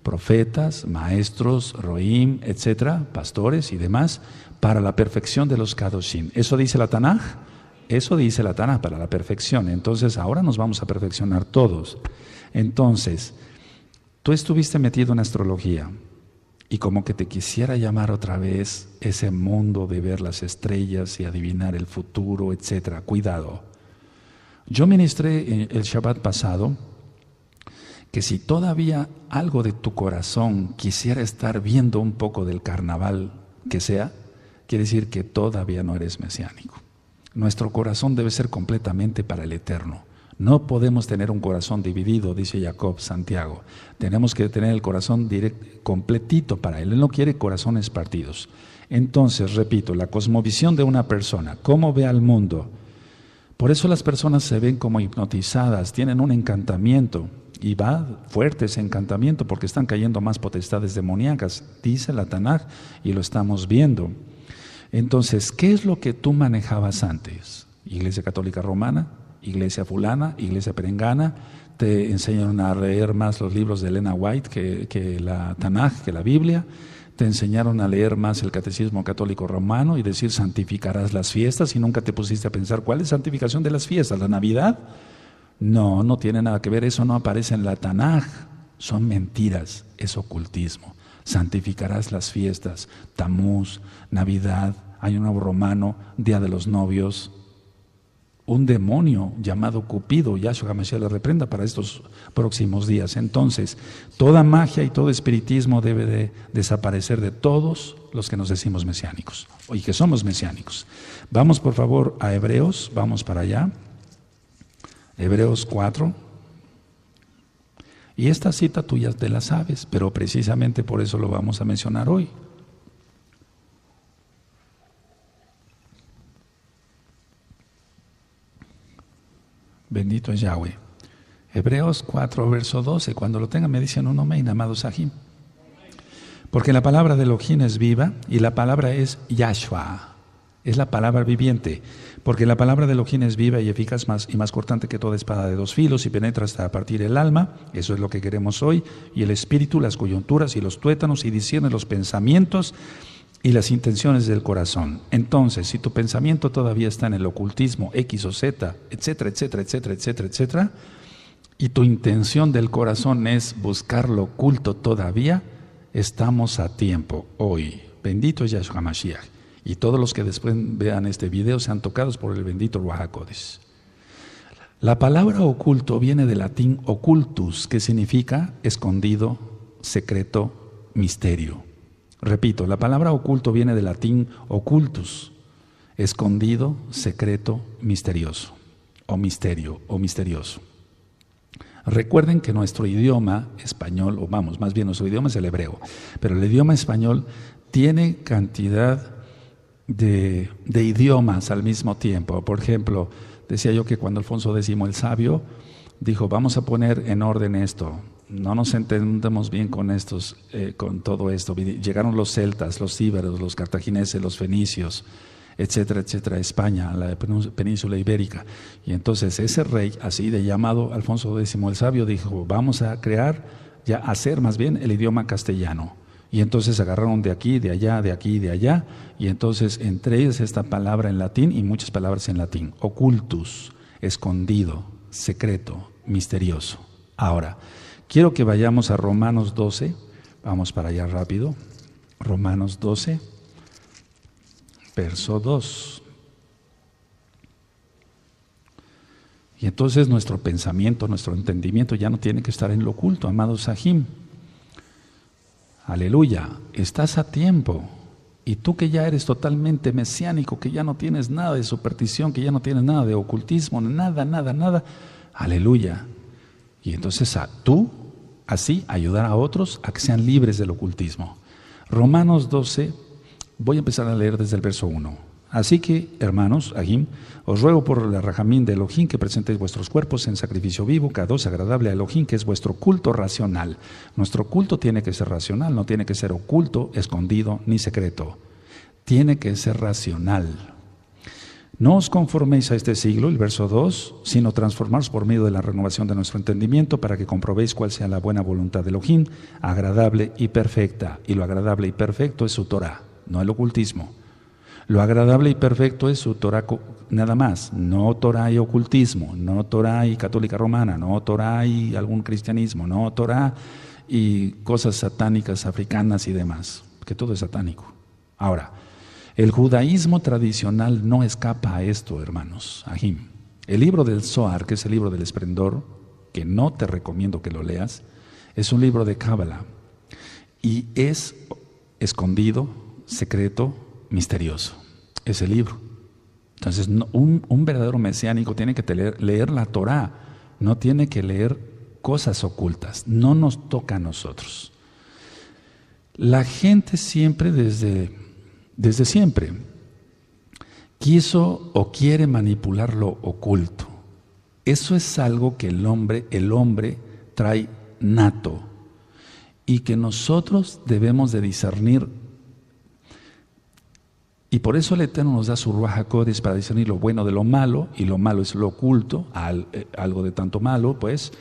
profetas, maestros, roim, etcétera, pastores y demás, para la perfección de los Kadoshim. ¿Eso dice la Tanaj? Eso dice la Tanaj, para la perfección. Entonces ahora nos vamos a perfeccionar todos. Entonces, tú estuviste metido en astrología y como que te quisiera llamar otra vez ese mundo de ver las estrellas y adivinar el futuro, etcétera. Cuidado. Yo ministré el Shabbat pasado que si todavía algo de tu corazón quisiera estar viendo un poco del carnaval que sea, quiere decir que todavía no eres mesiánico. Nuestro corazón debe ser completamente para el Eterno. No podemos tener un corazón dividido, dice Jacob Santiago. Tenemos que tener el corazón completito para Él. Él no quiere corazones partidos. Entonces, repito, la cosmovisión de una persona, cómo ve al mundo. Por eso las personas se ven como hipnotizadas, tienen un encantamiento. Y va fuerte ese encantamiento porque están cayendo más potestades demoníacas, dice la Tanaj, y lo estamos viendo. Entonces, ¿qué es lo que tú manejabas antes? Iglesia Católica Romana, Iglesia fulana, Iglesia perengana, te enseñaron a leer más los libros de Elena White que la Tanaj, que la Biblia, te enseñaron a leer más el Catecismo Católico Romano y decir santificarás las fiestas y nunca te pusiste a pensar ¿cuál es la santificación de las fiestas? ¿La Navidad? No, no tiene nada que ver, eso no aparece en la Tanaj. son mentiras, es ocultismo. Santificarás las fiestas, Tamuz, Navidad, Año Nuevo Romano, Día de los Novios. Un demonio llamado Cupido, Yahshua HaMashiach le reprenda para estos próximos días. Entonces, toda magia y todo espiritismo debe de desaparecer de todos los que nos decimos mesiánicos y que somos mesiánicos. Vamos por favor a Hebreos, vamos para allá. Hebreos 4. Y esta cita tú ya te la sabes, pero precisamente por eso lo vamos a mencionar hoy. Bendito es Yahweh. Hebreos 4, verso 12. Cuando lo tengan me dicen un amén, amados Sahim. Porque la palabra de Elohim es viva y la palabra es Yahshua. Es la palabra viviente. Porque la palabra de Elohim es viva y eficaz y más cortante que toda espada de dos filos y penetra hasta partir el alma. Eso es lo que queremos hoy. Y el espíritu, las coyunturas y los tuétanos y discierne los pensamientos y las intenciones del corazón. Entonces, si tu pensamiento todavía está en el ocultismo, X o Z, etcétera, etcétera, etcétera, etcétera, etcétera, y tu intención del corazón es buscar lo oculto todavía, estamos a tiempo hoy. Bendito es Yahshua HaMashiach. Y todos los que después vean este video sean tocados por el bendito Ruach HaKodesh. La palabra oculto viene del latín occultus, que significa escondido, secreto, misterio. Repito, la palabra oculto viene del latín occultus, escondido, secreto, misterioso, o misterio, o misterioso. Recuerden que nuestro idioma español, o vamos, más bien nuestro idioma es el hebreo, pero el idioma español tiene cantidad de idiomas al mismo tiempo. Por ejemplo, decía yo que cuando Alfonso X el Sabio dijo, vamos a poner en orden esto. No nos entendemos bien con todo esto. Llegaron los celtas, los íberos, los cartagineses, los fenicios, etcétera, etcétera, España, la península ibérica. Y entonces ese rey, así de llamado Alfonso X el Sabio, dijo, vamos a hacer más bien el idioma castellano. Y entonces agarraron de aquí, de allá, de aquí, de allá, y entonces entre ellas esta palabra en latín y muchas palabras en latín. Occultus, escondido, secreto, misterioso. Ahora, quiero que vayamos a Romanos 12, vamos para allá rápido. Romanos 12, verso 2. Y entonces nuestro pensamiento, nuestro entendimiento ya no tiene que estar en lo oculto, amados Sahim. Aleluya, estás a tiempo. Y tú que ya eres totalmente mesiánico, que ya no tienes nada de superstición, que ya no tienes nada de ocultismo, nada, nada, nada. Aleluya. Y entonces tú, así, ayudar a otros a que sean libres del ocultismo. Romanos 12, voy a empezar a leer desde el verso 1. Así que, hermanos, Ahim, os ruego por la rajamín de Elohim que presentéis vuestros cuerpos en sacrificio vivo, kadosh, agradable a Elohim, que es vuestro culto racional. Nuestro culto tiene que ser racional, no tiene que ser oculto, escondido, ni secreto. Tiene que ser racional. No os conforméis a este siglo, el verso 2, sino transformaos por medio de la renovación de nuestro entendimiento para que comprobéis cuál sea la buena voluntad de Elohim, agradable y perfecta. Y lo agradable y perfecto es su Torah, no el ocultismo. Lo agradable y perfecto es su Torah nada más, no Torah y ocultismo, no Torah y católica romana, no Torah y algún cristianismo, no Torah y cosas satánicas africanas y demás, que todo es satánico. Ahora, el judaísmo tradicional no escapa a esto, hermanos, Ahim. El libro del Zohar, que es el libro del esplendor, que no te recomiendo que lo leas, es un libro de Cábala y es escondido, secreto, misterioso, ese libro. Entonces, un verdadero mesiánico tiene que leer la Torah, no tiene que leer cosas ocultas, no nos toca a nosotros. La gente siempre, desde siempre, quiso o quiere manipular lo oculto. Eso es algo que el hombre trae nato y que nosotros debemos de discernir. Y por eso el Eterno nos da su Ruach HaKodesh para discernir lo bueno de lo malo, y lo malo es lo oculto, algo de tanto malo, pues.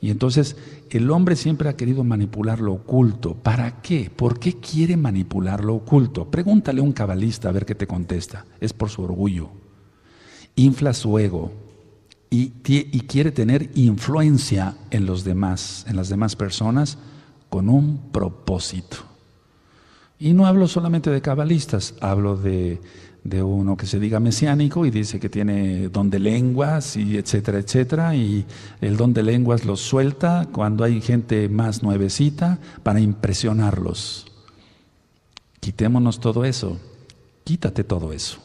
Y entonces el hombre siempre ha querido manipular lo oculto. ¿Para qué? ¿Por qué quiere manipular lo oculto? Pregúntale a un cabalista a ver qué te contesta. Es por su orgullo. Infla su ego y y quiere tener influencia en los demás, en las demás personas, con un propósito. Y no hablo solamente de cabalistas, hablo de uno que se diga mesiánico y dice que tiene don de lenguas y etcétera, etcétera, y el don de lenguas lo suelta cuando hay gente más nuevecita para impresionarlos. Quitémonos todo eso, quítate todo eso.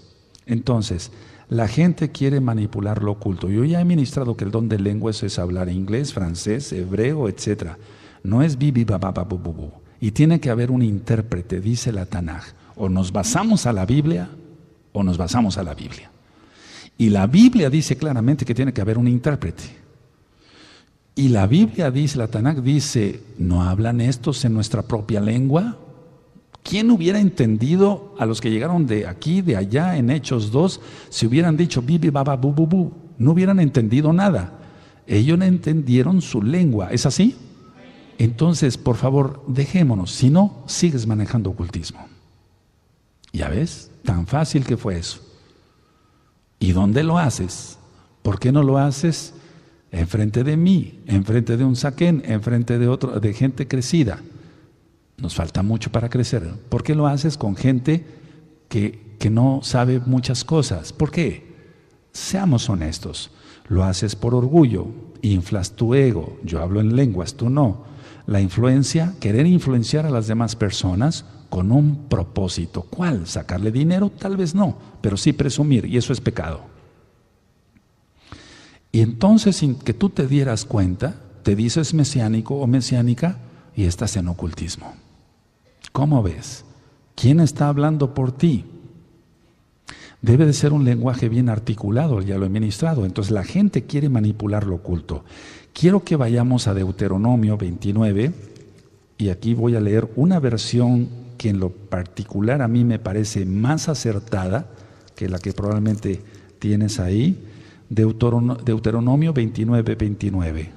Entonces, la gente quiere manipular lo oculto. Yo ya he ministrado que el don de lenguas es hablar inglés, francés, hebreo, etcétera. No es bibi, bababa, bububu. Y tiene que haber un intérprete, dice la Tanaj. O nos basamos a la Biblia o nos basamos a la Biblia. Y la Biblia dice claramente que tiene que haber un intérprete. Y la Biblia dice, la Tanaj dice, ¿no hablan estos en nuestra propia lengua? ¿Quién hubiera entendido a los que llegaron de aquí, de allá, en Hechos 2, si hubieran dicho bibi, baba, bu, bu, bu? No hubieran entendido nada. Ellos no entendieron su lengua. ¿Es así? Entonces, por favor, dejémonos. Si no, sigues manejando ocultismo. ¿Ya ves? Tan fácil que fue eso. ¿Y dónde lo haces? ¿Por qué no lo haces enfrente de mí, enfrente de un saquén, enfrente de otro, de gente crecida? Nos falta mucho para crecer. ¿Por qué lo haces con gente que no sabe muchas cosas? ¿Por qué? Seamos honestos. Lo haces por orgullo, inflas tu ego. Yo hablo en lenguas, tú no. La influencia, querer influenciar a las demás personas con un propósito. ¿Cuál? ¿Sacarle dinero? Tal vez no, pero sí presumir, y eso es pecado. Y entonces, sin que tú te dieras cuenta, te dices mesiánico o mesiánica y estás en ocultismo. ¿Cómo ves? ¿Quién está hablando por ti? Debe de ser un lenguaje bien articulado, ya lo he ministrado. Entonces la gente quiere manipular lo oculto. Quiero que vayamos a Deuteronomio 29 y aquí voy a leer una versión que en lo particular a mí me parece más acertada que la que probablemente tienes ahí. Deuteronomio 29, 29.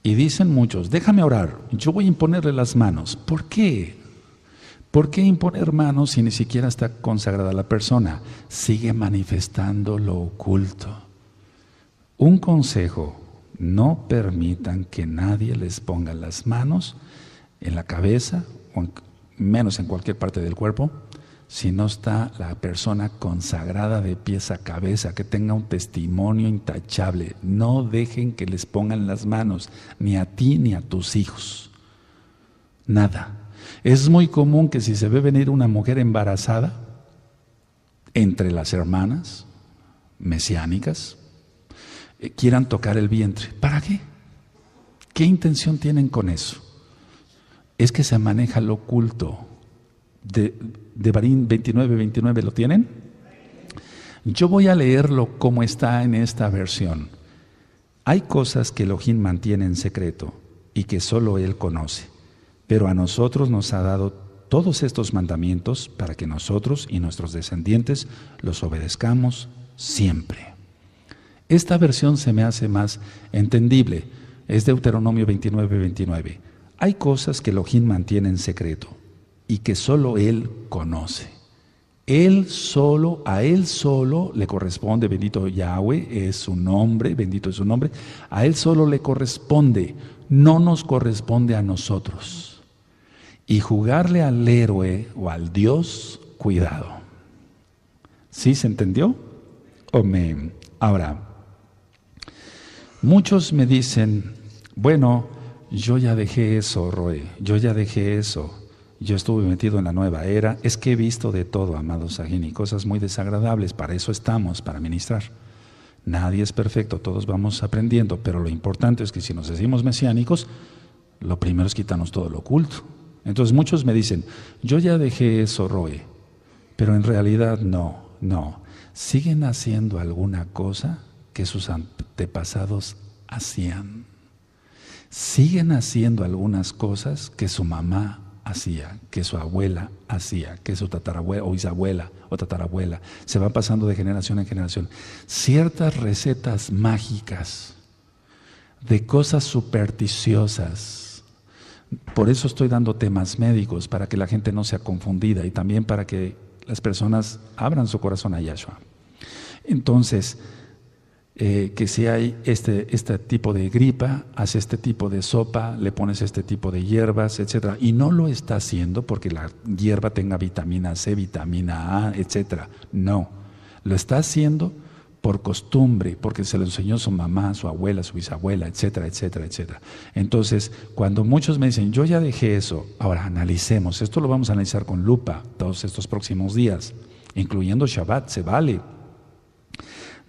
Y dicen muchos, déjame orar, yo voy a imponerle las manos. ¿Por qué? ¿Por qué imponer manos si ni siquiera está consagrada la persona? Sigue manifestando lo oculto. Un consejo, no permitan que nadie les ponga las manos en la cabeza, o menos en cualquier parte del cuerpo, si no está la persona consagrada de pies a cabeza, que tenga un testimonio intachable. No dejen que les pongan las manos, ni a ti ni a tus hijos. Nada. Es muy común que si se ve venir una mujer embarazada, entre las hermanas mesiánicas, quieran tocar el vientre. ¿Para qué? ¿Qué intención tienen con eso? Es que se maneja lo oculto. De Barín 29, 29, ¿lo tienen? Yo voy a leerlo como está en esta versión. Hay cosas que Elohim mantiene en secreto y que solo Él conoce, pero a nosotros nos ha dado todos estos mandamientos para que nosotros y nuestros descendientes los obedezcamos siempre. Esta versión se me hace más entendible. Es Deuteronomio 29, 29. Hay cosas que Elohim mantiene en secreto y que solo Él conoce. A Él solo le corresponde, bendito Yahweh, es su nombre, bendito es su nombre, a Él solo le corresponde, no nos corresponde a nosotros. Y jugarle al héroe o al Dios, cuidado. ¿Sí se entendió? Amén. Ahora, muchos me dicen, bueno, yo ya dejé eso, Roe, yo ya dejé eso. Yo estuve metido en la nueva era. Es que he visto de todo, amados Sajín, y cosas muy desagradables. Para eso estamos, para ministrar. Nadie es perfecto, todos vamos aprendiendo, pero lo importante es que si nos decimos mesiánicos, lo primero es quitarnos todo lo oculto. Entonces muchos me dicen, yo ya dejé eso, Roe, pero en realidad no. Siguen haciendo alguna cosa que sus antepasados hacían. Siguen haciendo algunas cosas que su mamá hacía, que su abuela hacía, que su tatarabuela o bisabuela o tatarabuela. Se va pasando de generación en generación. Ciertas recetas mágicas de cosas supersticiosas. Por eso estoy dando temas médicos, para que la gente no sea confundida y también para que las personas abran su corazón a Yahshua. Entonces, que si hay este tipo de gripa, haz este tipo de sopa, le pones este tipo de hierbas, etc. Y no lo está haciendo porque la hierba tenga vitamina C, vitamina A, etc. No, lo está haciendo por costumbre, porque se lo enseñó su mamá, su abuela, su bisabuela, etcétera, etcétera, etcétera. Entonces, cuando muchos me dicen, yo ya dejé eso, ahora analicemos, esto lo vamos a analizar con lupa todos estos próximos días, incluyendo Shabbat, se vale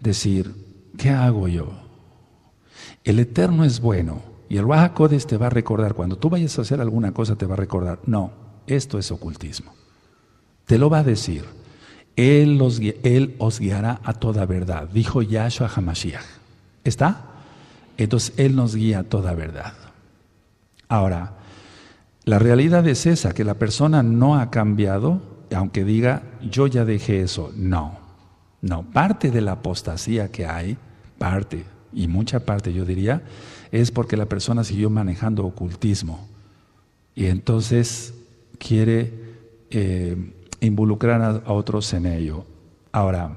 decir, ¿qué hago yo? El Eterno es bueno y el Ruach HaKodesh te va a recordar, cuando tú vayas a hacer alguna cosa te va a recordar, no, esto es ocultismo. Te lo va a decir. Él os guiará a toda verdad, dijo Yahshua HaMashiach. ¿Está? Entonces Él nos guía a toda verdad. Ahora, la realidad es esa, que la persona no ha cambiado, aunque diga, yo ya dejé eso. No, parte de la apostasía que hay, y mucha parte yo diría, es porque la persona siguió manejando ocultismo y entonces quiere involucrar a otros en ello. Ahora,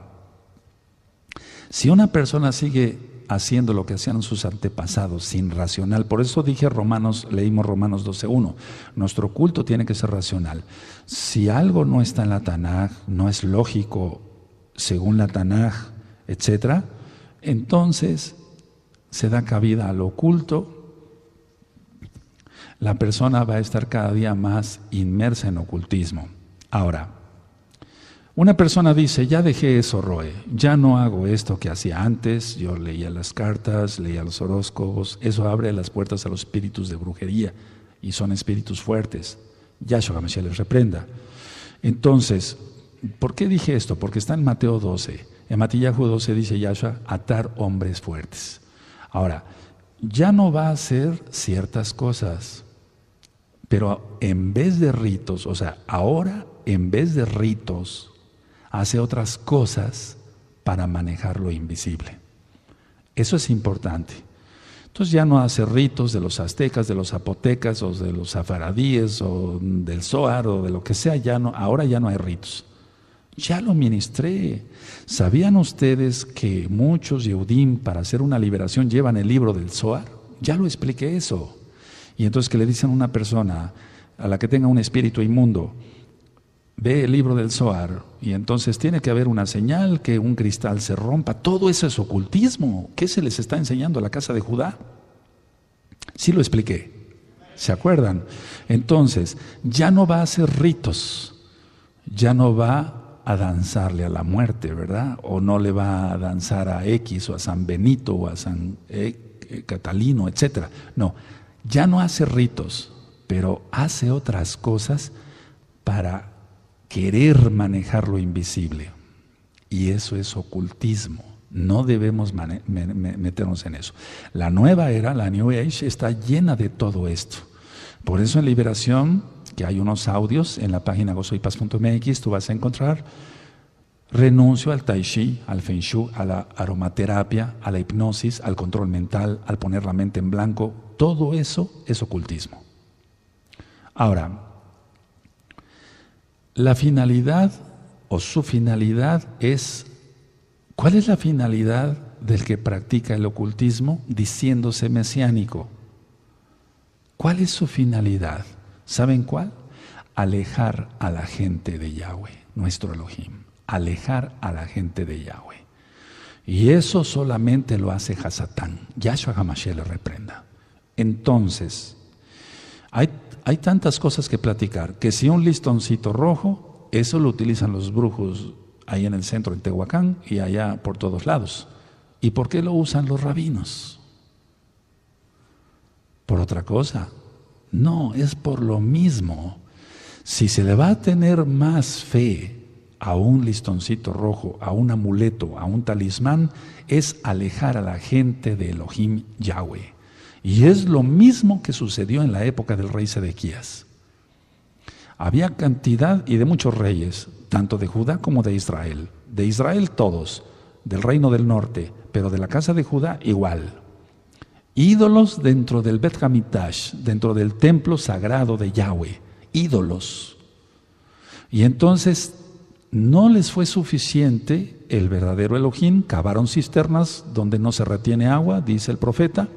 si una persona sigue haciendo lo que hacían sus antepasados sin racional, por eso dije leímos Romanos 12:1, nuestro culto tiene que ser racional. Si algo no está en la Tanaj, no es lógico según la Tanaj, etcétera, entonces se da cabida al oculto, la persona va a estar cada día más inmersa en ocultismo. Ahora, una persona dice, ya dejé eso, Roe, ya no hago esto que hacía antes, yo leía las cartas, leía los horóscopos, eso abre las puertas a los espíritus de brujería y son espíritus fuertes. Yahshua HaMashiach les reprenda. Entonces, ¿por qué dije esto? Porque está en Mateo 12. En Matillahu 12 dice Yahshua, atar hombres fuertes. Ahora, ya no va a hacer ciertas cosas, pero en vez de ritos, o sea, ahora en vez de ritos, hace otras cosas para manejar lo invisible. Eso es importante. Entonces ya no hace ritos de los aztecas, de los zapotecas, o de los safaradíes, o del Zohar, o de lo que sea, ahora ya no hay ritos. Ya lo ministré. ¿Sabían ustedes que muchos Yehudim para hacer una liberación llevan el libro del Zohar? Ya lo expliqué eso. Y entonces que le dicen a una persona a la que tenga un espíritu inmundo, ve el libro del Zohar, y entonces tiene que haber una señal que un cristal se rompa. Todo eso es ocultismo. ¿Qué se les está enseñando a la casa de Judá? Sí lo expliqué. ¿Se acuerdan? Entonces, ya no va a hacer ritos, ya no va a danzarle a la muerte, ¿verdad? O no le va a danzar a X o a San Benito o a San Catalino, etcétera. No, ya no hace ritos, pero hace otras cosas para querer manejar lo invisible. Y eso es ocultismo. No debemos meternos en eso. La nueva era, la New Age, está llena de todo esto. Por eso en Liberación, que hay unos audios en la página gozoypaz.mx, tú vas a encontrar, renuncio al tai chi, al feng shui, a la aromaterapia, a la hipnosis, al control mental, al poner la mente en blanco. Todo eso es ocultismo. Ahora, la finalidad o su finalidad es, ¿cuál es la finalidad del que practica el ocultismo diciéndose mesiánico? ¿Cuál es su finalidad? ¿Saben cuál? Alejar a la gente de Yahweh, nuestro Elohim. Alejar a la gente de Yahweh. Y eso solamente lo hace Hasatán. Yahshua HaMashiach le reprenda. Entonces, hay tantas cosas que platicar, que si un listoncito rojo, eso lo utilizan los brujos ahí en el centro, en Tehuacán, y allá por todos lados. ¿Y por qué lo usan los rabinos? ¿Por otra cosa? No, es por lo mismo. Si se le va a tener más fe a un listoncito rojo, a un amuleto, a un talismán, es alejar a la gente de Elohim Yahweh. Y es lo mismo que sucedió en la época del rey Sedequías. Había cantidad y de muchos reyes, tanto de Judá como de Israel. De Israel todos, del reino del norte, pero de la casa de Judá igual. Ídolos dentro del Bet Hamikdash, dentro del templo sagrado de Yahweh. Ídolos. Y entonces no les fue suficiente el verdadero Elohim, cavaron cisternas donde no se retiene agua, dice el profeta,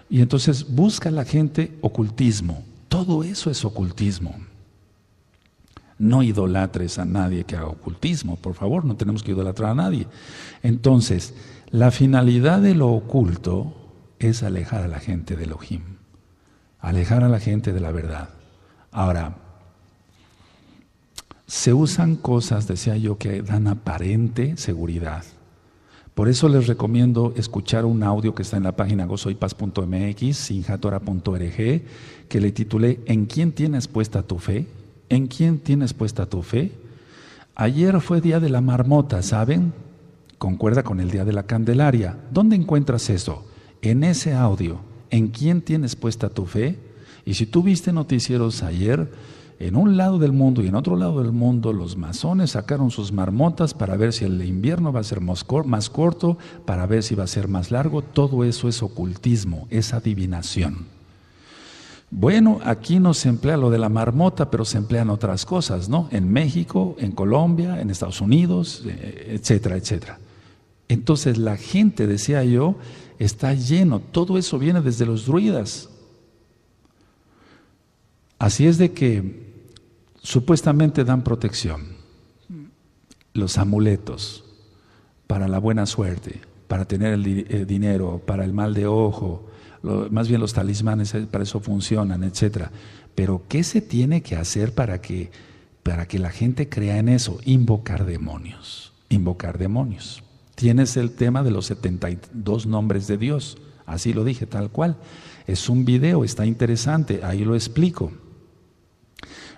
y entonces busca la gente ocultismo. Todo eso es ocultismo. No idolatres a nadie que haga ocultismo, por favor, no tenemos que idolatrar a nadie. Entonces, la finalidad de lo oculto es alejar a la gente de Elohim, alejar a la gente de la verdad. Ahora, se usan cosas, decía yo, que dan aparente seguridad. Por eso les recomiendo escuchar un audio que está en la página gozoypaz.mx, sinjatora.org, que le titulé ¿En quién tienes puesta tu fe? ¿En quién tienes puesta tu fe? Ayer fue día de la marmota, ¿saben? Concuerda con el día de la Candelaria. ¿Dónde encuentras eso? En ese audio. ¿En quién tienes puesta tu fe? Y si tú viste noticieros ayer, en un lado del mundo y en otro lado del mundo, los masones sacaron sus marmotas para ver si el invierno va a ser más corto, para ver si va a ser más largo. Todo eso es ocultismo, es adivinación. Bueno, aquí no se emplea lo de la marmota, pero se emplean otras cosas, ¿no? En México, en Colombia, en Estados Unidos, etcétera, etcétera. Entonces la gente, decía yo, está lleno, todo eso viene desde los druidas. Así es de que supuestamente dan protección, los amuletos para la buena suerte, para tener el dinero, para el mal de ojo, más bien los talismanes para eso funcionan, etcétera. Pero ¿qué se tiene que hacer para que la gente crea en eso? Invocar demonios, invocar demonios. Tienes el tema de los 72 nombres de Dios, así lo dije tal cual. Es un video, está interesante, ahí lo explico.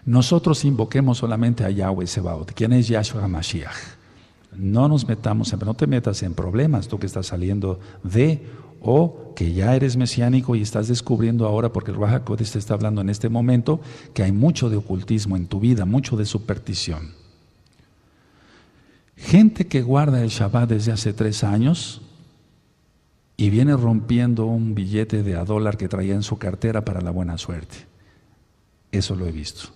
Nosotros invoquemos solamente a Yahweh Sebaot, quien es Yahshua Mashiach. No nos metamos, no te metas en problemas, tú que estás saliendo o que ya eres mesiánico y estás descubriendo ahora, porque el Ruach HaKodesh te está hablando en este momento, que hay mucho de ocultismo en tu vida, mucho de superstición. Gente que guarda el Shabbat desde hace 3 años y viene rompiendo un billete de $1 que traía en su cartera para la buena suerte. Eso lo he visto.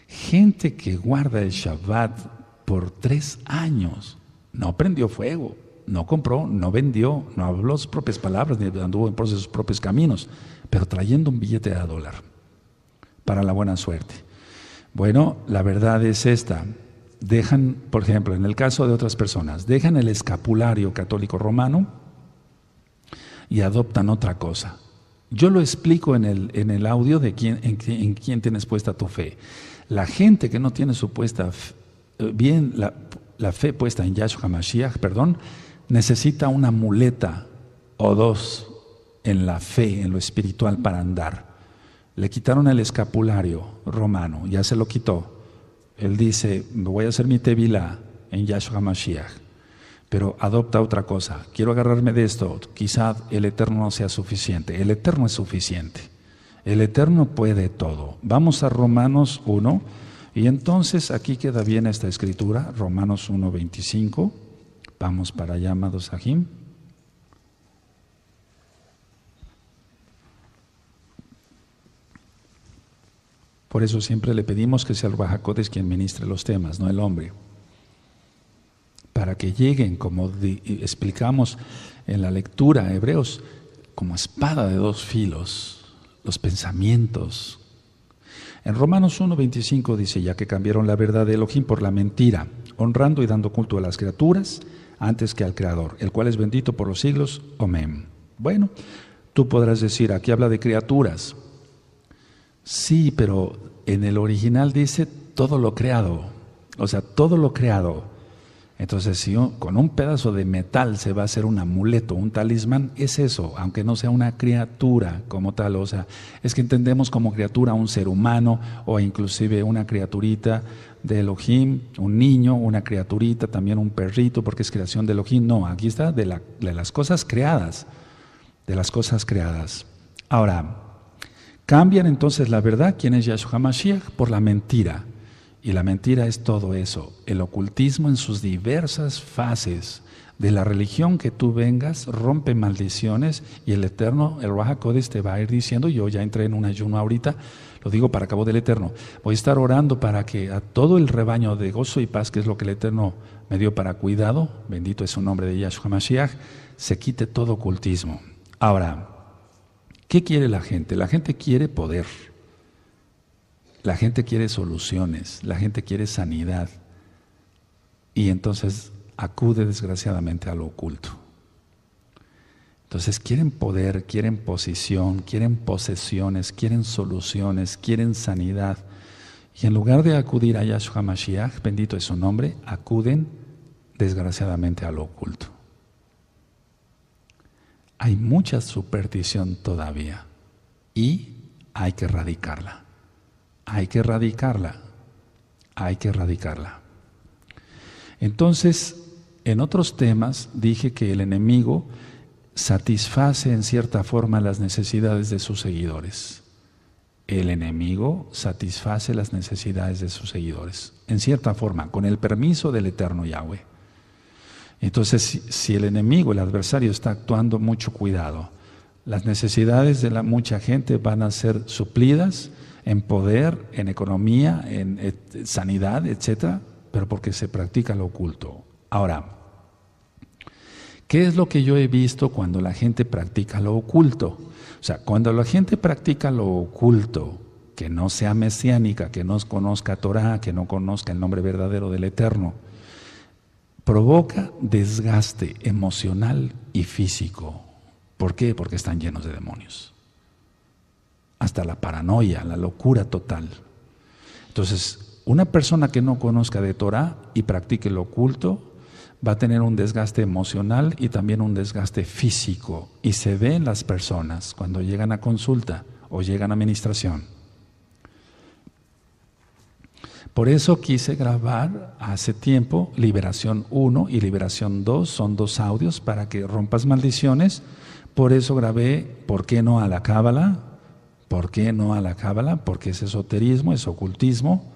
Gente que guarda el Shabbat por 3 años, no prendió fuego, no compró, no vendió, no habló sus propias palabras, ni anduvo por sus propios caminos, pero trayendo un billete de $1 para la buena suerte. Bueno, la verdad es esta. Dejan, por ejemplo, en el caso de otras personas, dejan el escapulario católico romano y adoptan otra cosa. Yo lo explico en el audio de en quién tienes puesta tu fe. La gente que no tiene su puesta bien la fe puesta en Yahshua Mashiach, necesita una muleta o 2 en la fe, en lo espiritual para andar. Le quitaron el escapulario romano, ya se lo quitó. Él dice, me voy a hacer mi tevilá en Yahshua Mashiach, pero adopta otra cosa. Quiero agarrarme de esto, quizá el Eterno no sea suficiente. El Eterno es suficiente. El Eterno puede todo. Vamos a Romanos 1, y entonces aquí queda bien esta escritura, Romanos 1:25. Vamos para allá, amados Sahim. Por eso siempre le pedimos que sea el Ruach HaKodesh quien ministre los temas, no el hombre. Para que lleguen, como explicamos en la lectura, Hebreos, como espada de 2 filos, los pensamientos. En Romanos 1:25 dice, ya que cambiaron la verdad de Elohim por la mentira, honrando y dando culto a las criaturas antes que al Creador, el cual es bendito por los siglos. Amén. Bueno, tú podrás decir, aquí habla de criaturas. Sí, pero en el original dice todo lo creado, o sea, todo lo creado. Entonces, si con un pedazo de metal se va a hacer un amuleto, un talismán, es eso, aunque no sea una criatura como tal. O sea, es que entendemos como criatura un ser humano o inclusive una criaturita de Elohim, un niño, una criaturita, también un perrito, porque es creación de Elohim. No, aquí está de las cosas creadas, de las cosas creadas. Ahora, cambian entonces la verdad, ¿quién es Yahshua Mashiach? Por la mentira. Y la mentira es todo eso, el ocultismo en sus diversas fases. De la religión que tú vengas, rompe maldiciones y el Eterno, el Ruach HaKodesh te va a ir diciendo, yo ya entré en un ayuno ahorita, Lo digo para cabo del Eterno. Voy a estar orando para que a todo el rebaño de gozo y paz, que es lo que el Eterno me dio para cuidado, bendito es su nombre de Yahshua Mashiach, se quite todo ocultismo. Ahora, ¿qué quiere la gente? La gente quiere poder. La gente quiere soluciones. La gente quiere sanidad. Y entonces acude desgraciadamente a lo oculto. Entonces quieren poder, quieren posición, quieren posesiones, quieren soluciones, quieren sanidad. Y en lugar de acudir a Yahshua Mashiach, bendito es su nombre, acuden desgraciadamente a lo oculto. Hay mucha superstición todavía y hay que erradicarla. Hay que erradicarla. Hay que erradicarla. Entonces, en otros temas dije que el enemigo satisface en cierta forma las necesidades de sus seguidores. El enemigo satisface las necesidades de sus seguidores, en cierta forma, con el permiso del Eterno Yahweh. Entonces, si el enemigo, el adversario, está actuando, mucho cuidado. Las necesidades de mucha gente van a ser suplidas en poder, en economía, en sanidad, etc., pero porque se practica lo oculto. Ahora, ¿qué es lo que yo he visto cuando la gente practica lo oculto? O sea, cuando la gente practica lo oculto, que no sea mesiánica, que no conozca Torah, que no conozca el nombre verdadero del Eterno, provoca desgaste emocional y físico. ¿Por qué? Porque están llenos de demonios. Hasta la paranoia, la locura total. Entonces, una persona que no conozca de Torah y practique lo oculto va a tener un desgaste emocional y también un desgaste físico. Y se ve en las personas cuando llegan a consulta o llegan a administración. Por eso quise grabar hace tiempo Liberación 1 y Liberación 2, son 2 audios para que rompas maldiciones. Por eso grabé ¿por qué no a la Cábala? ¿Por qué no a la Cábala? Porque es esoterismo, es ocultismo.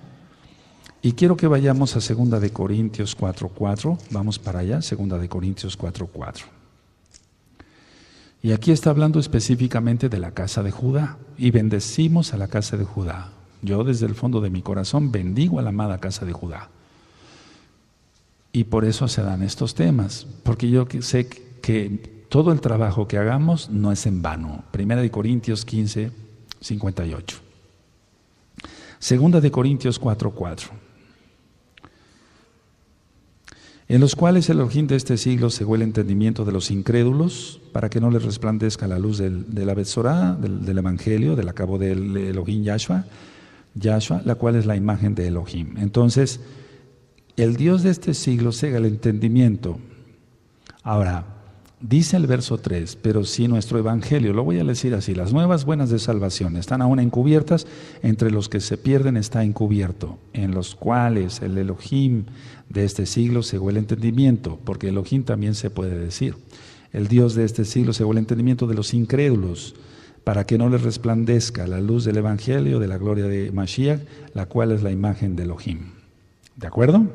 Y quiero que vayamos a 2 de Corintios 4:4, vamos para allá, 2 de Corintios 4:4. Y aquí está hablando específicamente de la casa de Judá, y bendecimos a la casa de Judá. Yo desde el fondo de mi corazón bendigo a la amada casa de Judá. Y por eso se dan estos temas, porque yo sé que todo el trabajo que hagamos no es en vano. 1 de Corintios 15:58. 2 de Corintios 4:4. En los cuales el Elohim de este siglo cegó el entendimiento de los incrédulos, para que no les resplandezca la luz de la Betzorá, del Evangelio, del acabo del Elohim Yahshua, la cual es la imagen de Elohim. Entonces, el Dios de este siglo cega el entendimiento. Ahora, dice el verso 3, pero si nuestro Evangelio, lo voy a decir así, las nuevas buenas de salvación están aún encubiertas, entre los que se pierden está encubierto, en los cuales el Elohim de este siglo cegó el entendimiento, porque Elohim también se puede decir. El Dios de este siglo cegó el entendimiento de los incrédulos, para que no les resplandezca la luz del Evangelio, de la gloria de Mashiach, la cual es la imagen de Elohim. ¿De acuerdo?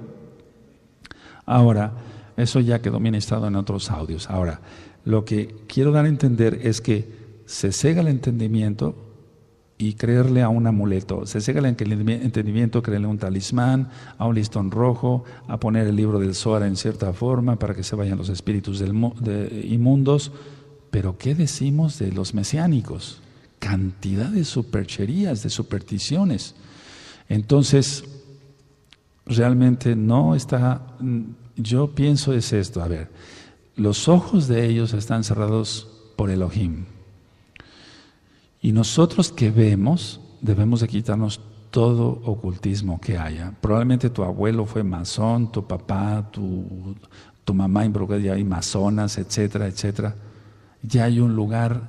Ahora, eso ya quedó ministrado en otros audios. Ahora, lo que quiero dar a entender es que se cega el entendimiento y creerle a un amuleto. Se cega el entendimiento, creerle a un talismán, a un listón rojo, a poner el libro del Zohar en cierta forma para que se vayan los espíritus inmundos. Pero ¿qué decimos de los mesiánicos? Cantidad de supercherías, de supersticiones. Entonces, realmente no está... Yo pienso es esto, a ver, los ojos de ellos están cerrados por Elohim. Y nosotros que vemos, debemos de quitarnos todo ocultismo que haya. Probablemente tu abuelo fue masón, tu papá, tu mamá involucrada, ya hay masonas, etcétera, etcétera. Ya hay un lugar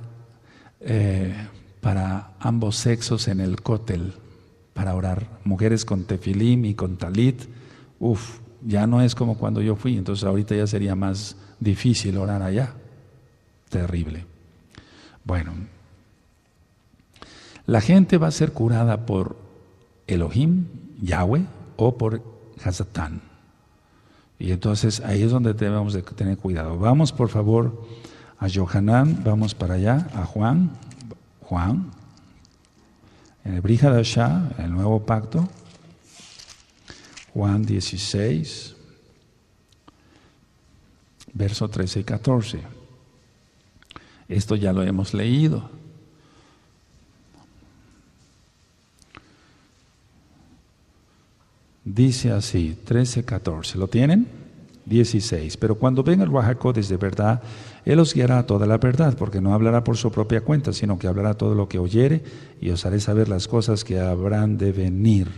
para ambos sexos en el cótel, para orar. Mujeres con tefilim y con talit, ya no es como cuando yo fui, entonces ahorita ya sería más difícil orar allá. Terrible. Bueno, la gente va a ser curada por Elohim, Yahweh, o por Hasatán. Y entonces ahí es donde debemos de tener cuidado. Vamos por favor a Yohanan, vamos para allá, a Juan. En el Brit Hadashah, el Nuevo Pacto, Juan 16, verso 13 y 14. Esto ya lo hemos leído. Dice así, 13, 14. ¿Lo tienen? 16. Pero cuando venga el Ruach HaKodesh de verdad, Él os guiará a toda la verdad, porque no hablará por su propia cuenta, sino que hablará todo lo que oyere, y os haré saber las cosas que habrán de venir.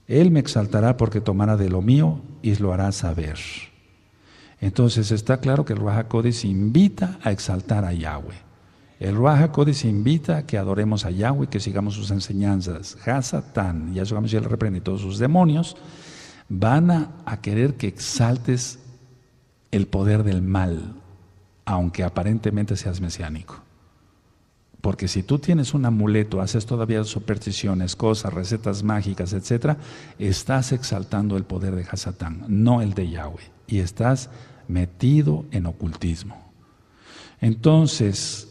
Él me exaltará porque tomará de lo mío y os lo hará saber. Entonces está claro que el Ruach HaKodesh invita a exaltar a Yahweh. El Ruach HaKodesh invita a que adoremos a Yahweh, que sigamos sus enseñanzas. Hasatán, Yahshua Mashiach le reprende todos sus demonios, van a querer que exaltes el poder del mal, aunque aparentemente seas mesiánico. Porque si tú tienes un amuleto, haces todavía supersticiones, cosas, recetas mágicas, etc., estás exaltando el poder de Hasatán, no el de Yahweh, y estás metido en ocultismo. Entonces,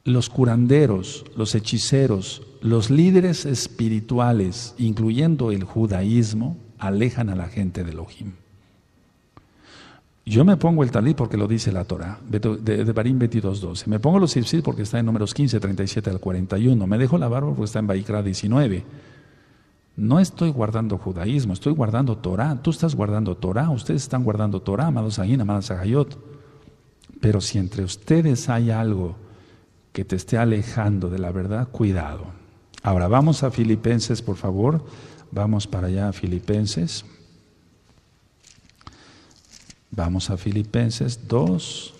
los curanderos, los hechiceros, los líderes espirituales, incluyendo el judaísmo, alejan a la gente de Elohim. Yo me pongo el talit porque lo dice la Torah, de Devarim 22:12. Me pongo los tzitzit porque está en Números 15, 37 al 41. Me dejo la barba porque está en Vaikra 19. No estoy guardando judaísmo, estoy guardando Torah. Tú estás guardando Torah, ustedes están guardando Torah, amados Ayin, amadas Ahayot. Pero si entre ustedes hay algo que te esté alejando de la verdad, cuidado. Ahora vamos a Filipenses, por favor. Vamos para allá a Filipenses. Vamos a Filipenses 2.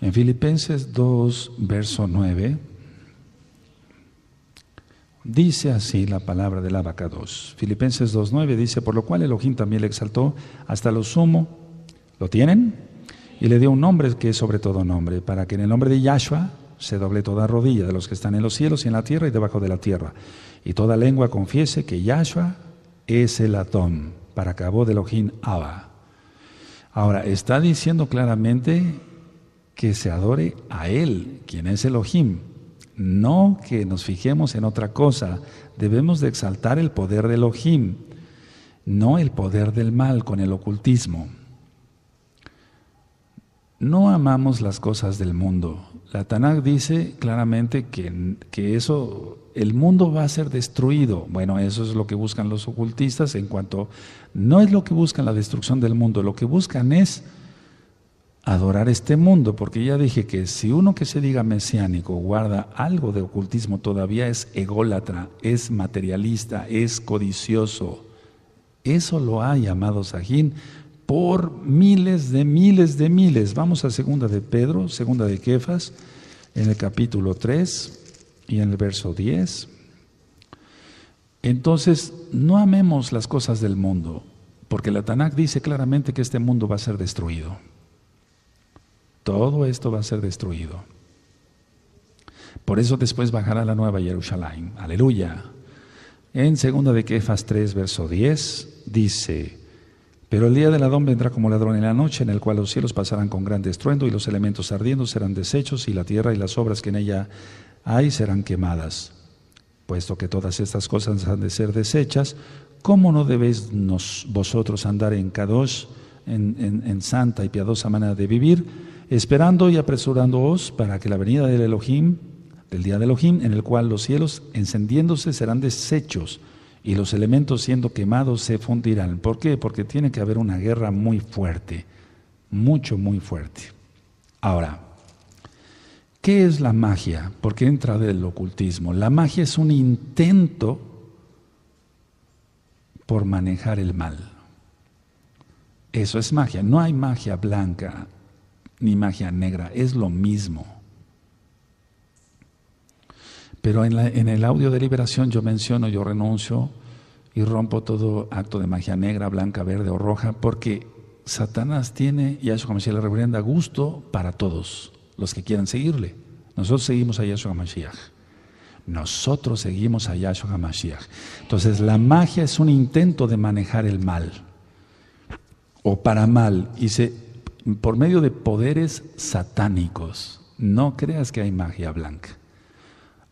En Filipenses 2, verso 9, dice así la palabra del Abacados. Filipenses 2:9 dice, por lo cual Elohim también le exaltó hasta lo sumo. ¿Lo tienen? Y le dio un nombre que es sobre todo nombre, para que en el nombre de Yahshua se doble toda rodilla de los que están en los cielos y en la tierra y debajo de la tierra, y toda lengua confiese que Yahshua es el Adón, para cabo de Elohim Abba. Ahora, está diciendo claramente que se adore a Él, quien es Elohim, no que nos fijemos en otra cosa. Debemos de exaltar el poder de Elohim, no el poder del mal con el ocultismo. No amamos las cosas del mundo. La Tanakh dice claramente que eso, el mundo va a ser destruido. Bueno, eso es lo que buscan los ocultistas en cuanto, no es lo que buscan la destrucción del mundo, lo que buscan es adorar este mundo, porque ya dije que si uno que se diga mesiánico guarda algo de ocultismo todavía es ególatra, es materialista, es codicioso. Eso lo hay, amados Sajín, por miles de miles de miles. Vamos a segunda de Pedro, segunda de Kefas, en el capítulo 3 y en el verso 10. Entonces, no amemos las cosas del mundo, porque la Tanakh dice claramente que este mundo va a ser destruido. Todo esto va a ser destruido. Por eso después bajará la nueva Jerusalén. Aleluya. En segunda de Kefas 3, verso 10, dice, pero el día del Adón vendrá como ladrón en la noche, en el cual los cielos pasarán con gran estruendo y los elementos ardiendo serán deshechos y la tierra y las obras que en ella hay serán quemadas. Puesto que todas estas cosas han de ser deshechas, ¿cómo no debéis vosotros andar en Kadosh, en santa y piadosa manera de vivir, esperando y apresurándoos para que la venida del Elohim, del día de Elohim, en el cual los cielos encendiéndose serán deshechos y los elementos siendo quemados se fundirán? ¿Por qué? Porque tiene que haber una guerra muy fuerte, muy fuerte. Ahora, ¿qué es la magia? ¿Por qué entra del ocultismo? La magia es un intento por manejar el mal. Eso es magia. No hay magia blanca ni magia negra, es lo mismo. Pero en el audio de liberación yo menciono, yo renuncio y rompo todo acto de magia negra, blanca, verde o roja, porque Satanás tiene, Yahshua Mashiach le reprenda, gusto para todos los que quieran seguirle. Nosotros seguimos a Yahshua Mashiach. Nosotros seguimos a Yahshua Mashiach. Entonces la magia es un intento de manejar el mal, o para mal, y por medio de poderes satánicos. No creas que hay magia blanca.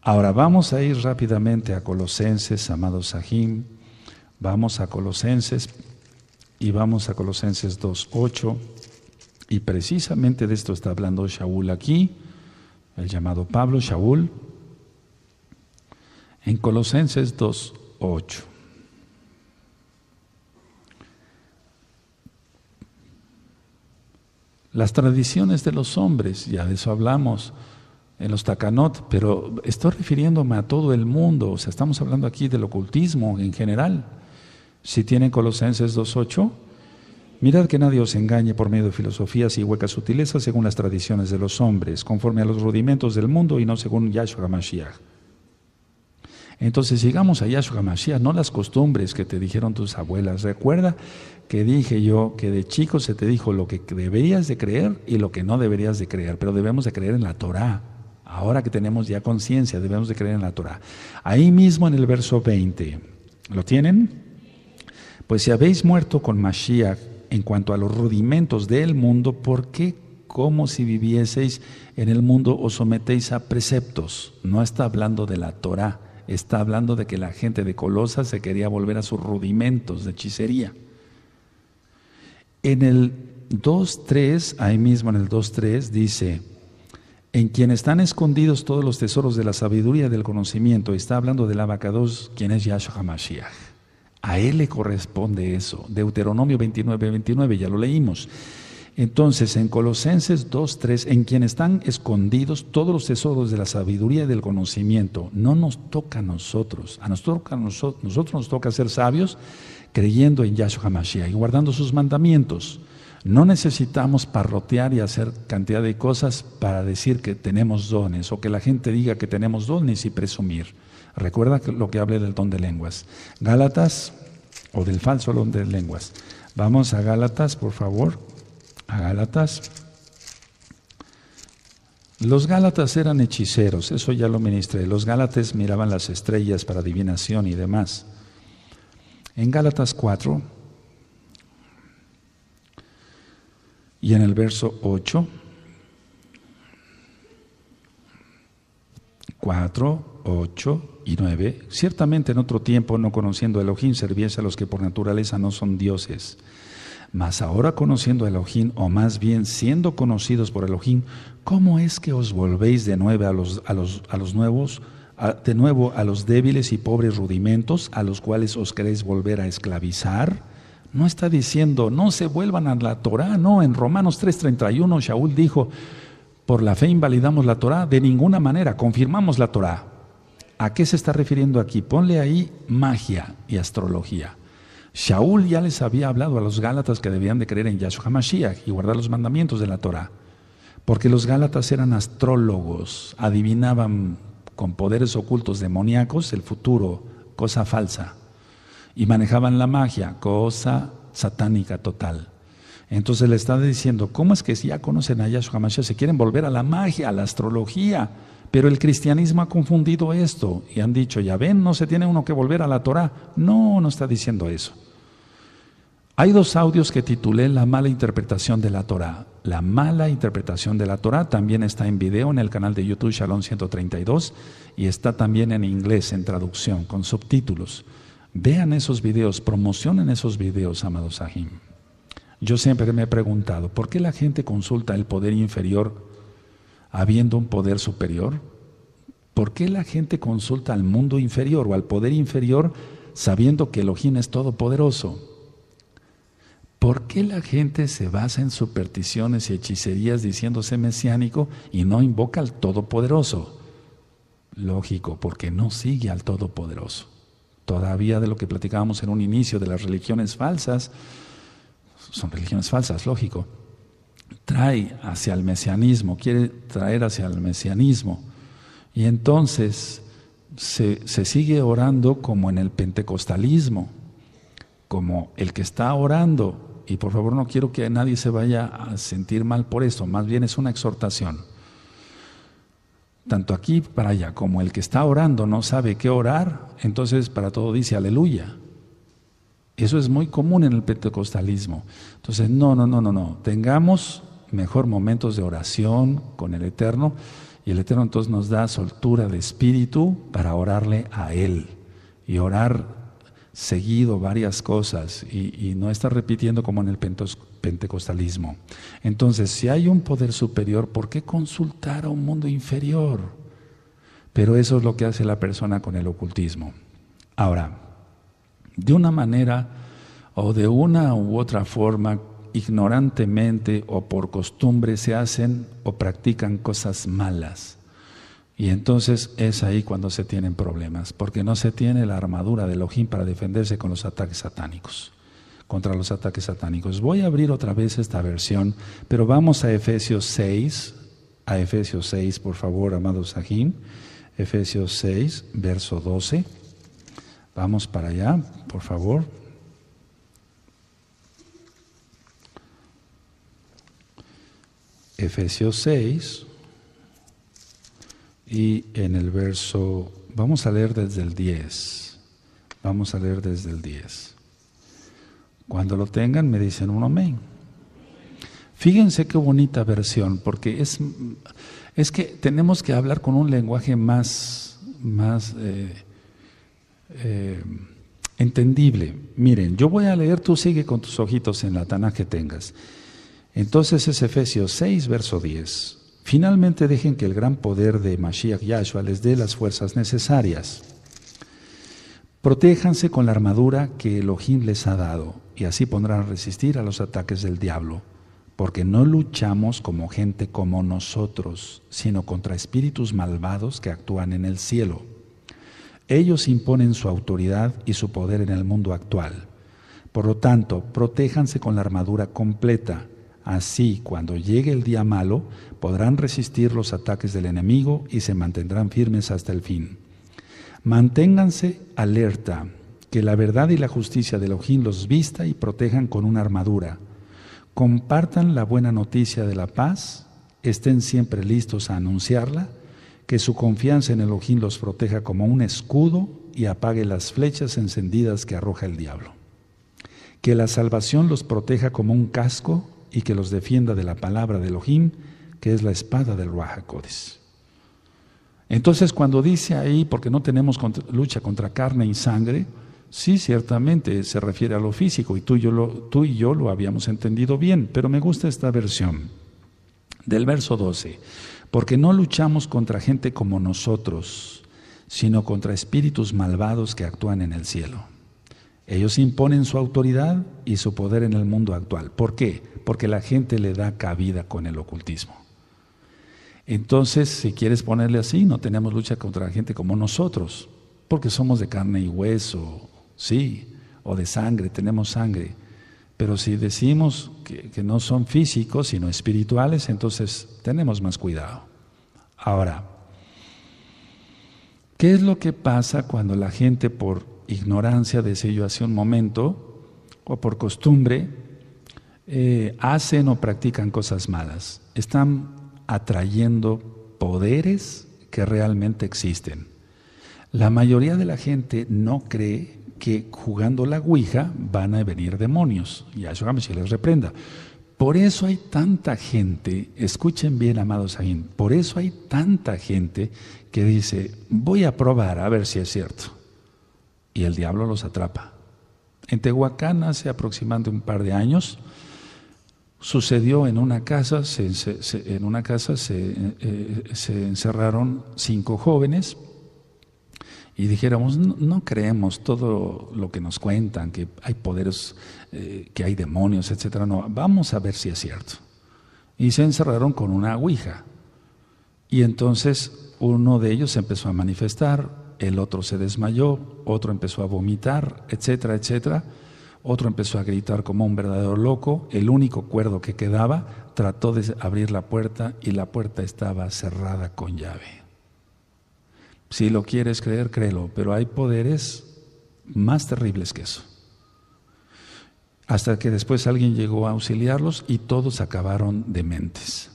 Ahora vamos a ir rápidamente a Colosenses, amados Sahim. Vamos a Colosenses y vamos a Colosenses 2:8. Y precisamente de esto está hablando Shaul aquí, el llamado Pablo, Shaul, en Colosenses 2:8. Las tradiciones de los hombres, ya de eso hablamos en los Takanot, pero estoy refiriéndome a todo el mundo, o sea, estamos hablando aquí del ocultismo en general. Si tienen Colosenses 2:8, mirad que nadie os engañe por medio de filosofías y huecas sutilezas según las tradiciones de los hombres, conforme a los rudimentos del mundo y no según Yahshua HaMashiach. Entonces sigamos a Yahshua HaMashiach, no las costumbres que te dijeron tus abuelas. Recuerda que dije yo que de chico se te dijo lo que deberías de creer y lo que no deberías de creer, pero debemos de creer en la Torah. Ahora que tenemos ya conciencia, debemos de creer en la Torah. Ahí mismo en el verso 20, ¿lo tienen? Pues si habéis muerto con Mashiach en cuanto a los rudimentos del mundo, ¿por qué como si vivieseis en el mundo os sometéis a preceptos? No está hablando de la Torah. Está hablando de que la gente de Colosas se quería volver a sus rudimentos de hechicería. En el 2.3, ahí mismo en el 2.3 dice, en quien están escondidos todos los tesoros de la sabiduría y del conocimiento. Está hablando del Abacados, quien es Yahshua HaMashiach. A él le corresponde eso. Deuteronomio 29:29, ya lo leímos. Entonces, en Colosenses 2:3, en quien están escondidos todos los tesoros de la sabiduría y del conocimiento. No nos toca a nosotros. Nosotros nos toca ser sabios creyendo en Yahshua HaMashiach y guardando sus mandamientos. No necesitamos parrotear y hacer cantidad de cosas para decir que tenemos dones o que la gente diga que tenemos dones y presumir. Recuerda lo que hablé del don de lenguas. Gálatas, o del falso don de lenguas. Vamos a Gálatas, por favor. A Gálatas. Los Gálatas eran hechiceros, eso ya lo ministré. Los Gálatas miraban las estrellas para adivinación y demás. En Gálatas 4, y en el verso 8, 4, 8 y 9, ciertamente en otro tiempo, no conociendo a Elohim, servíais a los que por naturaleza no son dioses. Mas ahora conociendo a Elohim, o más bien siendo conocidos por Elohim, ¿cómo es que os volvéis de nuevo a los débiles y pobres rudimentos a los cuales os queréis volver a esclavizar? No está diciendo, no se vuelvan a la Torah, no. En Romanos 3:31 Shaul dijo, por la fe invalidamos la Torah, de ninguna manera, confirmamos la Torah. ¿A qué se está refiriendo aquí? Ponle ahí magia y astrología. Shaul ya les había hablado a los Gálatas que debían de creer en Yahshua HaMashiach y guardar los mandamientos de la Torah, porque los Gálatas eran astrólogos, adivinaban con poderes ocultos demoníacos el futuro, cosa falsa, y manejaban la magia, cosa satánica total. Entonces le está diciendo, ¿cómo es que si ya conocen a Yahshua HaMashiach se quieren volver a la magia, a la astrología? Pero el cristianismo ha confundido esto y han dicho, ya ven, no se tiene uno que volver a la Torah. No, no está diciendo eso. Hay dos audios que titulé La mala interpretación de la Torah. La mala interpretación de la Torah también está en video en el canal de YouTube Shalom 132 y está también en inglés, en traducción, con subtítulos. Vean esos videos, promocionen esos videos, amados Sahim. Yo siempre me he preguntado, ¿por qué la gente consulta el poder inferior habiendo un poder superior? ¿Por qué la gente consulta al mundo inferior o al poder inferior sabiendo que Elohim es todopoderoso? ¿Por qué la gente se basa en supersticiones y hechicerías diciéndose mesiánico y no invoca al Todopoderoso? Lógico, porque no sigue al Todopoderoso. Todavía de lo que platicábamos en un inicio de las religiones falsas, son religiones falsas, lógico. Trae hacia el mesianismo, quiere traer hacia el mesianismo. Y entonces se sigue orando como en el pentecostalismo, como el que está orando. Y por favor no quiero que nadie se vaya a sentir mal por esto, más bien es una exhortación. Tanto aquí para allá, como el que está orando no sabe qué orar, entonces para todo dice aleluya. Eso es muy común en el pentecostalismo. Entonces, no. Tengamos mejor momentos de oración con el Eterno, y el Eterno entonces nos da soltura de espíritu para orarle a Él y orar seguido varias cosas y no estar repitiendo como en el pentecostalismo. Entonces, si hay un poder superior, ¿por qué consultar a un mundo inferior? Pero eso es lo que hace la persona con el ocultismo. Ahora, de una manera o de una u otra forma, ignorantemente o por costumbre se hacen o practican cosas malas. Y entonces es ahí cuando se tienen problemas, porque no se tiene la armadura de Elohim para defenderse con los ataques satánicos, contra los ataques satánicos. Voy a abrir otra vez esta versión, pero vamos a Efesios 6, por favor, amados Sahim. Efesios 6, verso 12. Vamos para allá, por favor. Efesios 6, y en el verso, vamos a leer desde el 10. Cuando lo tengan me dicen un amén. Fíjense qué bonita versión, porque es que tenemos que hablar con un lenguaje más entendible. Miren, yo voy a leer, tú sigue con tus ojitos en la Tanaj que tengas. Entonces es Efesios 6, verso 10. Finalmente dejen que el gran poder de Mashiach Yahshua les dé las fuerzas necesarias. Protéjanse con la armadura que Elohim les ha dado, y así podrán resistir a los ataques del diablo, porque no luchamos como gente como nosotros, sino contra espíritus malvados que actúan en el cielo. Ellos imponen su autoridad y su poder en el mundo actual. Por lo tanto, protéjanse con la armadura completa. Así, cuando llegue el día malo, podrán resistir los ataques del enemigo y se mantendrán firmes hasta el fin. Manténganse alerta, que la verdad y la justicia de Elohim los vista y protejan con una armadura. Compartan la buena noticia de la paz, estén siempre listos a anunciarla, que su confianza en Elohim los proteja como un escudo y apague las flechas encendidas que arroja el diablo. Que la salvación los proteja como un casco y que los defienda de la palabra de Elohim, que es la espada del Ruach HaKodesh. Entonces, cuando dice ahí, porque no tenemos lucha contra carne y sangre, sí, ciertamente se refiere a lo físico, y tú y yo lo habíamos entendido bien, pero me gusta esta versión del verso 12, porque no luchamos contra gente como nosotros, sino contra espíritus malvados que actúan en el cielo. Ellos imponen su autoridad y su poder en el mundo actual. ¿Por qué? Porque la gente le da cabida con el ocultismo. Entonces, si quieres ponerle así, no tenemos lucha contra gente como nosotros, porque somos de carne y hueso, sí, o de sangre, tenemos sangre. Pero si decimos que no son físicos, sino espirituales, entonces tenemos más cuidado. Ahora, ¿qué es lo que pasa cuando la gente por ignorancia, decía yo hace un momento, o por costumbre, hacen o practican cosas malas? Están atrayendo poderes que realmente existen. La mayoría de la gente no cree que jugando la ouija van a venir demonios. Yahshua HaMashiach les reprenda. Por eso hay tanta gente, escuchen bien, amados Sahim, por eso hay tanta gente que dice, voy a probar a ver si es cierto. Y el diablo los atrapa. En Tehuacán, hace aproximadamente un par de años, sucedió en una casa, se encerraron 5 jóvenes y dijéramos, no creemos todo lo que nos cuentan, que hay poderes, que hay demonios, etcétera. No, vamos a ver si es cierto. Y se encerraron con una ouija. Y entonces uno de ellos se empezó a manifestar, el otro se desmayó, otro empezó a vomitar, etcétera, etcétera. Otro empezó a gritar como un verdadero loco. El único cuerdo que quedaba trató de abrir la puerta y la puerta estaba cerrada con llave. Si lo quieres creer, créelo, pero hay poderes más terribles que eso. Hasta que después alguien llegó a auxiliarlos y todos acabaron dementes.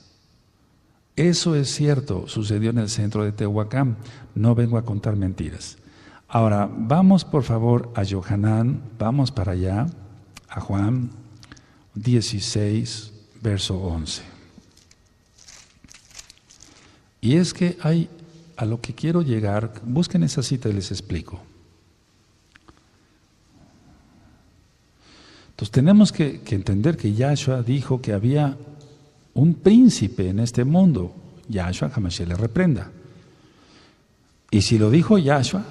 Eso es cierto, sucedió en el centro de Tehuacán. No vengo a contar mentiras. Ahora, vamos por favor a Yohanan, vamos para allá, a Juan 16, verso 11. Y es que hay, a lo que quiero llegar, busquen esa cita y les explico. Entonces tenemos que entender que Yahshua dijo que había un príncipe en este mundo. Yahshua, Hamashiach le reprenda. Y si lo dijo Yahshua,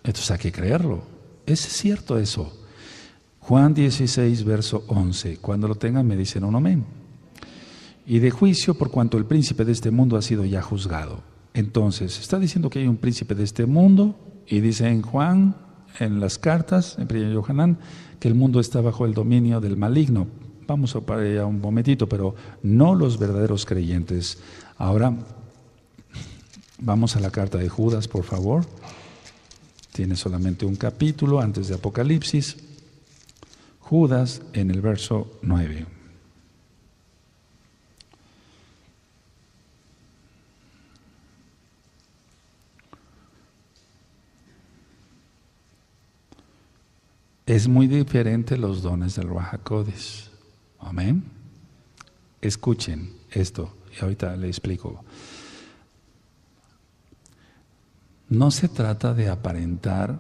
entonces hay que creerlo. Es cierto eso. Juan 16, verso 11. Cuando lo tengan me dicen un amén. Y de juicio por cuanto el príncipe de este mundo ha sido ya juzgado. Entonces, está diciendo que hay un príncipe de este mundo, y dice en Juan, en las cartas, en 1 Yohanan, que el mundo está bajo el dominio del maligno. Vamos a parar ya un momentito, pero no los verdaderos creyentes. Ahora, vamos a la carta de Judas, por favor. Tiene solamente un capítulo antes de Apocalipsis. Judas en el verso 9. Es muy diferente los dones del Ruach HaKodesh. Amén. Escuchen esto y ahorita le explico. No se trata de aparentar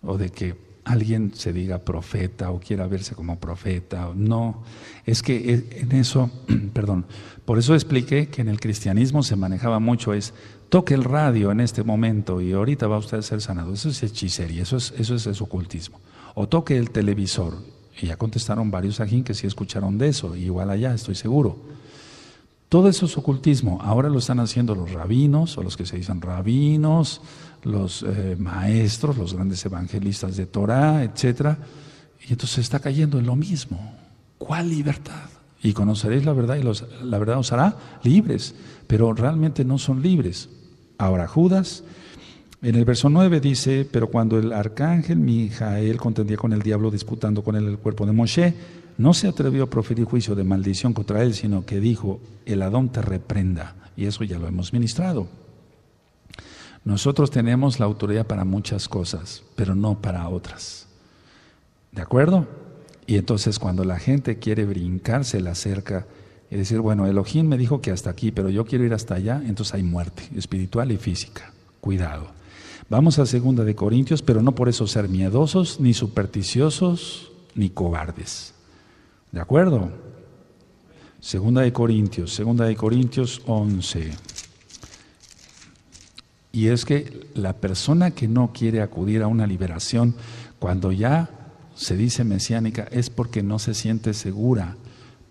o de que alguien se diga profeta o quiera verse como profeta. No, es que en eso, perdón, por eso expliqué que en el cristianismo se manejaba mucho toque el radio en este momento y ahorita va usted a ser sanado. Eso es hechicería, eso es ocultismo. O toque el televisor. Y ya contestaron varios ajín que sí escucharon de eso, igual allá, estoy seguro. Todo eso es ocultismo. Ahora lo están haciendo los rabinos, o los que se dicen rabinos, los maestros, los grandes evangelistas de Torah, etc. Y entonces se está cayendo en lo mismo. ¿Cuál libertad? Y conoceréis la verdad y la verdad os hará libres, pero realmente no son libres. Ahora Judas, en el verso 9 dice, pero cuando el arcángel Mijael contendía con el diablo disputando con él el cuerpo de Moshe, no se atrevió a proferir juicio de maldición contra él, sino que dijo, el Adón te reprenda. Y eso ya lo hemos ministrado. Nosotros tenemos la autoridad para muchas cosas, pero no para otras. ¿De acuerdo? Y entonces cuando la gente quiere brincarse la cerca y decir, bueno, Elohim me dijo que hasta aquí, pero yo quiero ir hasta allá, entonces hay muerte espiritual y física. Cuidado. Vamos a 2 de Corintios, pero no por eso ser miedosos, ni supersticiosos, ni cobardes. ¿De acuerdo? 2 de Corintios 11. Y es que la persona que no quiere acudir a una liberación, cuando ya se dice mesiánica, es porque no se siente segura.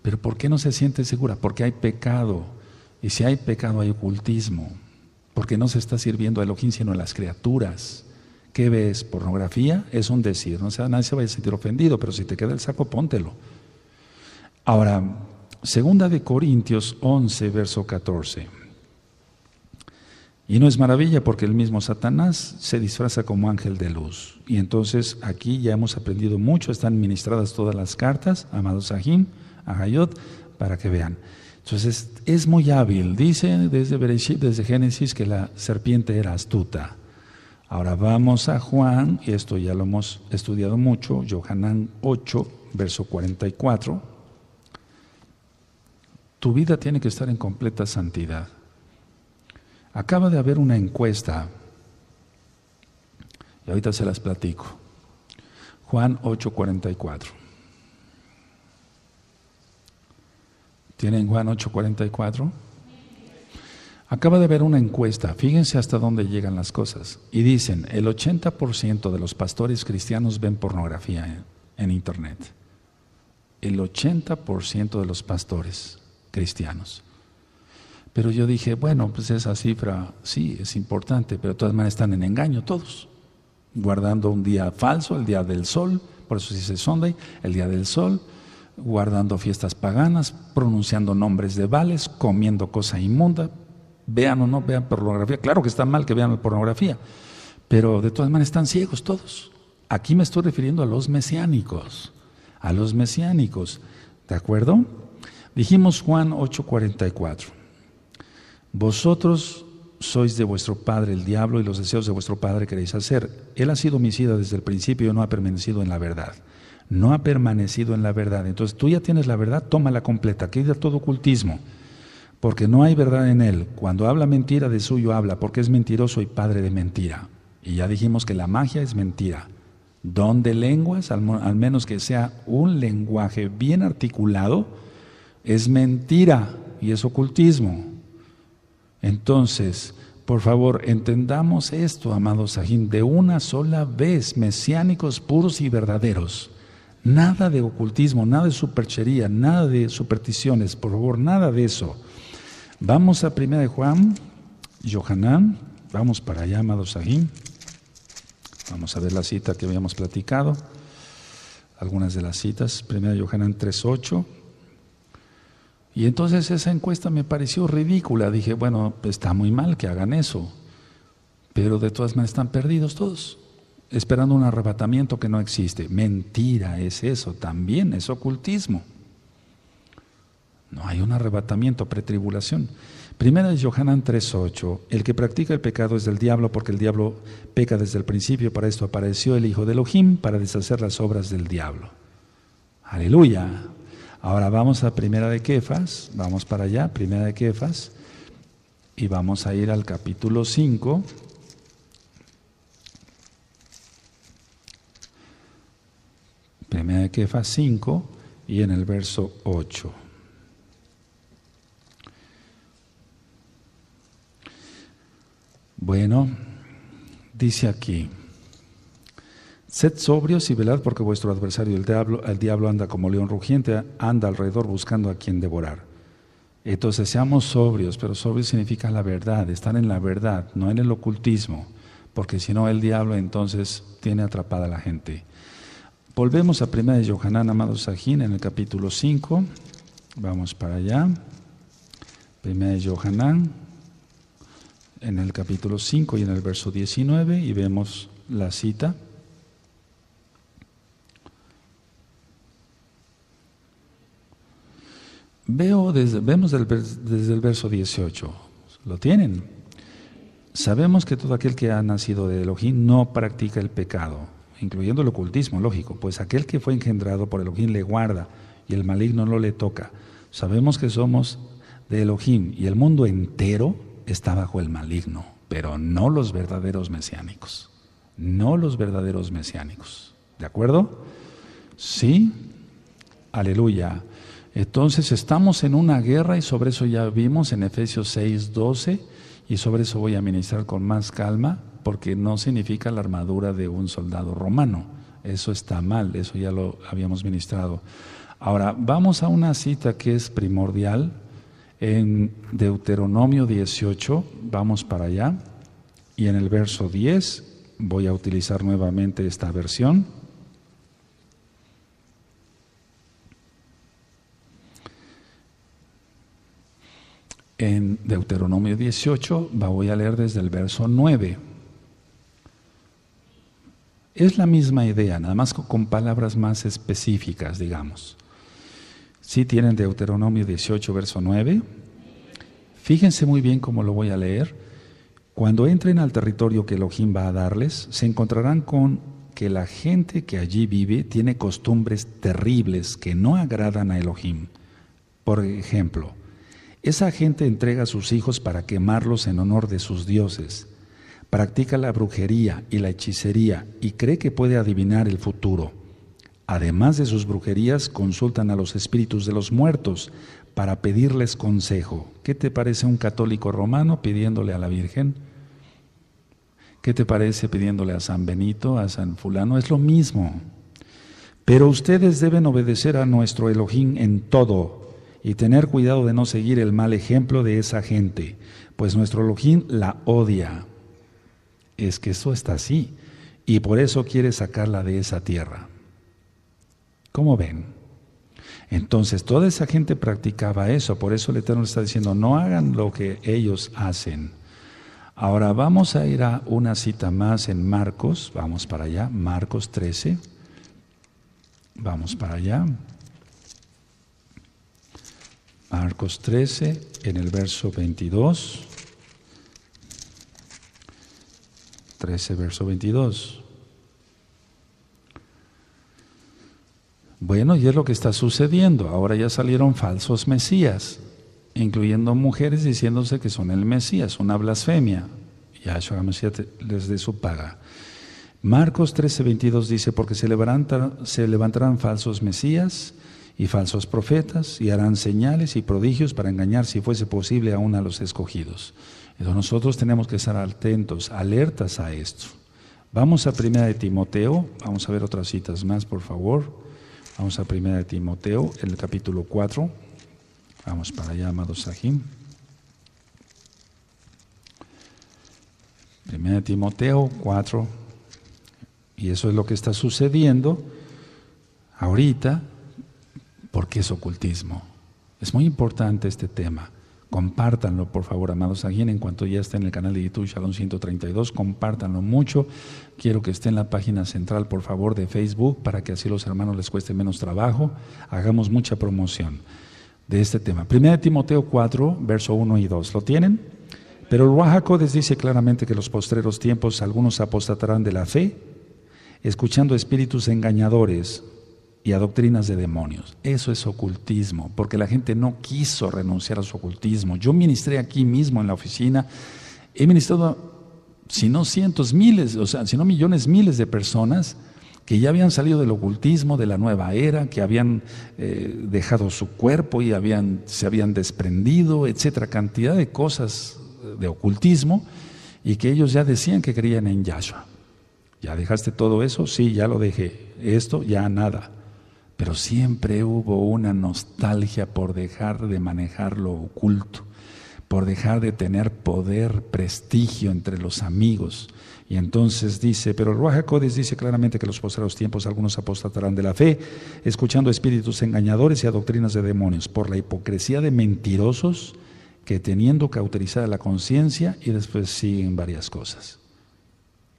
¿Pero por qué no se siente segura? Porque hay pecado. Y si hay pecado, hay ocultismo. Porque no se está sirviendo a Elohim, sino a las criaturas. ¿Qué ves? ¿Pornografía? Es un decir. Nadie se vaya a sentir ofendido, pero si te queda el saco, póntelo. Ahora, 2 de Corintios 11, verso 14. Y no es maravilla porque el mismo Satanás se disfraza como ángel de luz. Y entonces aquí ya hemos aprendido mucho, están ministradas todas las cartas, amados Ahim, Ahayot, para que vean. Entonces es muy hábil, dice desde Bereshit, desde Génesis, que la serpiente era astuta. Ahora vamos a Juan, y esto ya lo hemos estudiado mucho, Yohanan 8, verso 44. Tu vida tiene que estar en completa santidad. Acaba de haber una encuesta, y ahorita se las platico. Juan 8, 44. ¿Tienen Juan 8:44? Acaba de haber una encuesta, fíjense hasta dónde llegan las cosas. Y dicen, el 80% de los pastores cristianos ven pornografía en internet. El 80% de los pastores cristianos. Pero yo dije, bueno, pues esa cifra sí es importante, pero de todas maneras están en engaño todos. Guardando un día falso, el día del sol, por eso se dice Sunday, el día del sol. Guardando fiestas paganas, pronunciando nombres de Baales, comiendo cosa inmunda, vean o no vean pornografía. Claro que está mal que vean pornografía, pero de todas maneras están ciegos todos. Aquí me estoy refiriendo a los mesiánicos, ¿de acuerdo? Dijimos Juan 8:44, vosotros sois de vuestro padre el diablo y los deseos de vuestro padre queréis hacer. Él ha sido homicida desde el principio y no ha permanecido en la verdad. No ha permanecido en la verdad. Entonces tú ya tienes la verdad, tómala completa, quita todo ocultismo, porque no hay verdad en él. Cuando habla mentira, de suyo habla, porque es mentiroso y padre de mentira. Y ya dijimos que la magia es mentira. Don de lenguas, al menos que sea un lenguaje bien articulado, es mentira y es ocultismo. Entonces, por favor, entendamos esto, amados Sajín, de una sola vez, mesiánicos puros y verdaderos. Nada de ocultismo, nada de superchería, nada de supersticiones, por favor, nada de eso. Vamos a 1 de Juan, Yohanan, vamos para allá, amados Sajín. Vamos a ver la cita que habíamos platicado, algunas de las citas, 1 de Yohanan 3:8. Y entonces esa encuesta me pareció ridícula. Dije, bueno, está muy mal que hagan eso, pero de todas maneras están perdidos todos, esperando un arrebatamiento que no existe. Mentira es eso, también es ocultismo. No hay un arrebatamiento, pretribulación. Primera de Yohanan 3:8, el que practica el pecado es del diablo, porque el diablo peca desde el principio. Para esto apareció el Hijo de Elohim, para deshacer las obras del diablo. Aleluya. Ahora vamos a Primera de Kefas, vamos para allá, Primera de Kefas, y vamos a ir al capítulo 5. Primera de Kefas 5 y en el verso 8. Bueno, dice aquí: sed sobrios y velad, porque vuestro adversario el diablo anda como león rugiente, anda alrededor buscando a quien devorar. Entonces seamos sobrios, pero sobrios significa la verdad, estar en la verdad, no en el ocultismo, porque si no el diablo entonces tiene atrapada a la gente. Volvemos a 1 de Yohanan, amados Sajín, en el capítulo 5, vamos para allá, 1 de Yohanan, en el capítulo 5 y en el verso 19, y vemos la cita. Vemos desde el verso 18, ¿lo tienen? Sabemos que todo aquel que ha nacido de Elohim no practica el pecado, incluyendo el ocultismo, lógico, pues aquel que fue engendrado por Elohim le guarda y el maligno no le toca. Sabemos que somos de Elohim y el mundo entero está bajo el maligno, pero no los verdaderos mesiánicos, no los verdaderos mesiánicos. ¿De acuerdo? ¿Sí? Aleluya. Entonces estamos en una guerra y sobre eso ya vimos en Efesios 6:12 y sobre eso voy a ministrar con más calma, porque no significa la armadura de un soldado romano. Eso está mal, eso ya lo habíamos ministrado. Ahora vamos a una cita que es primordial. En Deuteronomio 18, vamos para allá, y en el verso 10 voy a utilizar nuevamente esta versión. En Deuteronomio 18 voy a leer desde el verso 9. Es la misma idea, nada más con palabras más específicas, digamos. ¿Sí tienen Deuteronomio 18, verso 9? Fíjense muy bien cómo lo voy a leer. Cuando entren al territorio que Elohim va a darles, se encontrarán con que la gente que allí vive tiene costumbres terribles que no agradan a Elohim. Por ejemplo, esa gente entrega a sus hijos para quemarlos en honor de sus dioses, practica la brujería y la hechicería y cree que puede adivinar el futuro. Además de sus brujerías, consultan a los espíritus de los muertos para pedirles consejo. ¿Qué te parece un católico romano pidiéndole a la Virgen? ¿Qué te parece pidiéndole a San Benito, a San Fulano? Es lo mismo. Pero ustedes deben obedecer a nuestro Elohim en todo y tener cuidado de no seguir el mal ejemplo de esa gente, pues nuestro Elohim la odia. Es que eso está así, y por eso quiere sacarla de esa tierra. ¿Cómo ven? Entonces toda esa gente practicaba eso, por eso el Eterno está diciendo, no hagan lo que ellos hacen. Ahora vamos a ir a una cita más en Marcos, vamos para allá, Marcos 13, vamos para allá. Marcos 13, en el verso 22. 13, verso 22. Bueno, y es lo que está sucediendo. Ahora ya salieron falsos mesías, incluyendo mujeres diciéndose que son el Mesías, una blasfemia. Yahshua HaMashiach les dé su paga. Marcos 13, 22 dice, porque se levantarán falsos mesías y falsos profetas y harán señales y prodigios para engañar, si fuese posible, aún a los escogidos. Entonces nosotros tenemos que estar atentos, alertas a esto. Vamos a 1 de Timoteo, vamos a ver otras citas más, por favor. Vamos a 1 de Timoteo, el capítulo 4. Vamos para allá, amados Sahim. 1 de Timoteo 4. Y eso es lo que está sucediendo ahorita, porque es ocultismo. Es muy importante este tema. Compártanlo, por favor, amados Sahim, en cuanto ya esté en el canal de YouTube Shalom 132, compártanlo mucho. Quiero que esté en la página central, por favor, de Facebook, para que así los hermanos les cueste menos trabajo. Hagamos mucha promoción de este tema. 1 Timoteo 4, verso 1 y 2. ¿Lo tienen? Pero el Ruach HaKodesh dice claramente que en los postreros tiempos algunos apostatarán de la fe, escuchando espíritus engañadores y a doctrinas de demonios. Eso es ocultismo, porque la gente no quiso renunciar a su ocultismo. Yo ministré aquí mismo en la oficina, he ministrado, si no cientos, miles, o sea, si no millones, miles de personas que ya habían salido del ocultismo, de la nueva era, que habían dejado su cuerpo y se habían desprendido, etcétera, cantidad de cosas de ocultismo, y que ellos ya decían que creían en Yahshua. ¿Ya dejaste todo eso? Sí, ya lo dejé. Esto, ya nada. Pero siempre hubo una nostalgia por dejar de manejar lo oculto, por dejar de tener poder, prestigio entre los amigos. Y entonces dice, pero el Ruach HaKodesh dice claramente que en los postreros tiempos algunos apostatarán de la fe, escuchando espíritus engañadores y a doctrinas de demonios, por la hipocresía de mentirosos que teniendo cauterizada la conciencia y después siguen varias cosas.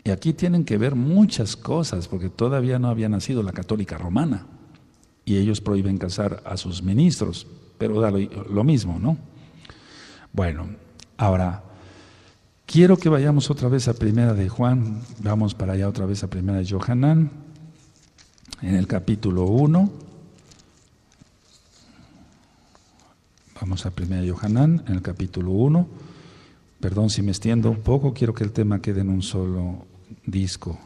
Y aquí tienen que ver muchas cosas, porque todavía no había nacido la católica romana. Y ellos prohíben casar a sus ministros, pero da lo mismo, ¿no? Bueno, ahora, quiero que vayamos otra vez a 1 de Juan, vamos para allá otra vez a 1 de Yohanan, en el capítulo 1. Vamos a 1 de Yohanan, en el capítulo 1. Perdón si me extiendo un poco, quiero que el tema quede en un solo disco.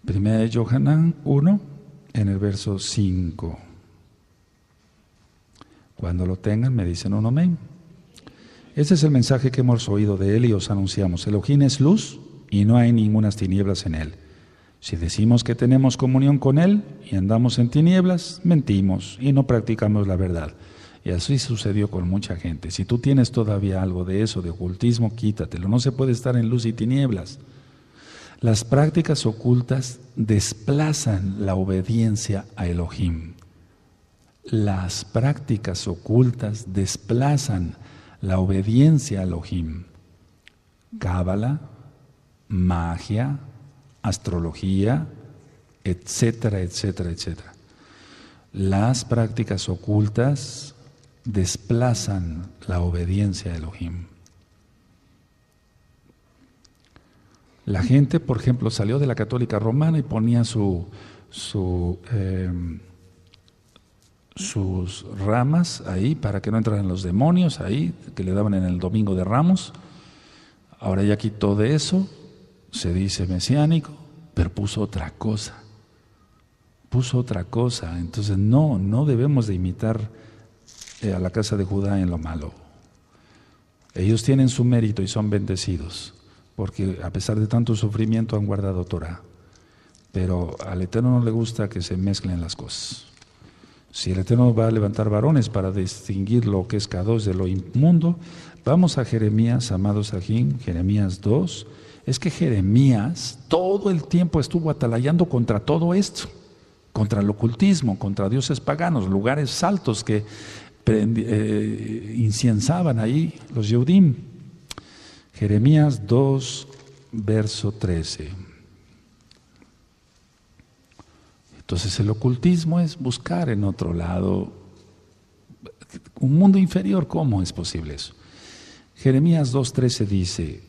1 de Yohanan 1. En el verso 5. Cuando lo tengan, me dicen un amén. Este es el mensaje que hemos oído de él y os anunciamos. Elohim es luz y no hay ningunas tinieblas en él. Si decimos que tenemos comunión con él y andamos en tinieblas, mentimos y no practicamos la verdad. Y así sucedió con mucha gente. Si tú tienes todavía algo de eso, de ocultismo, quítatelo. No se puede estar en luz y tinieblas. Las prácticas ocultas desplazan la obediencia a Elohim. Las prácticas ocultas desplazan la obediencia a Elohim. Cábala, magia, astrología, etcétera, etcétera, etcétera. Las prácticas ocultas desplazan la obediencia a Elohim. La gente, por ejemplo, salió de la católica romana y ponía sus ramas ahí para que no entraran los demonios ahí, que le daban en el domingo de Ramos. Ahora ya quitó de eso, se dice mesiánico, pero puso otra cosa. Entonces no debemos de imitar a la casa de Judá en lo malo. Ellos tienen su mérito y son bendecidos, porque a pesar de tanto sufrimiento han guardado Torah. Pero al Eterno no le gusta que se mezclen las cosas. Si el Eterno va a levantar varones para distinguir lo que es Kadosh de lo inmundo, vamos a Jeremías, amados Sahim, Jeremías 2. Es que Jeremías todo el tiempo estuvo atalayando contra todo esto, contra el ocultismo, contra dioses paganos, lugares altos que inciensaban ahí los Yehudim. Jeremías 2, verso 13. Entonces el ocultismo es buscar en otro lado un mundo inferior. ¿Cómo es posible eso? Jeremías 2:13 dice,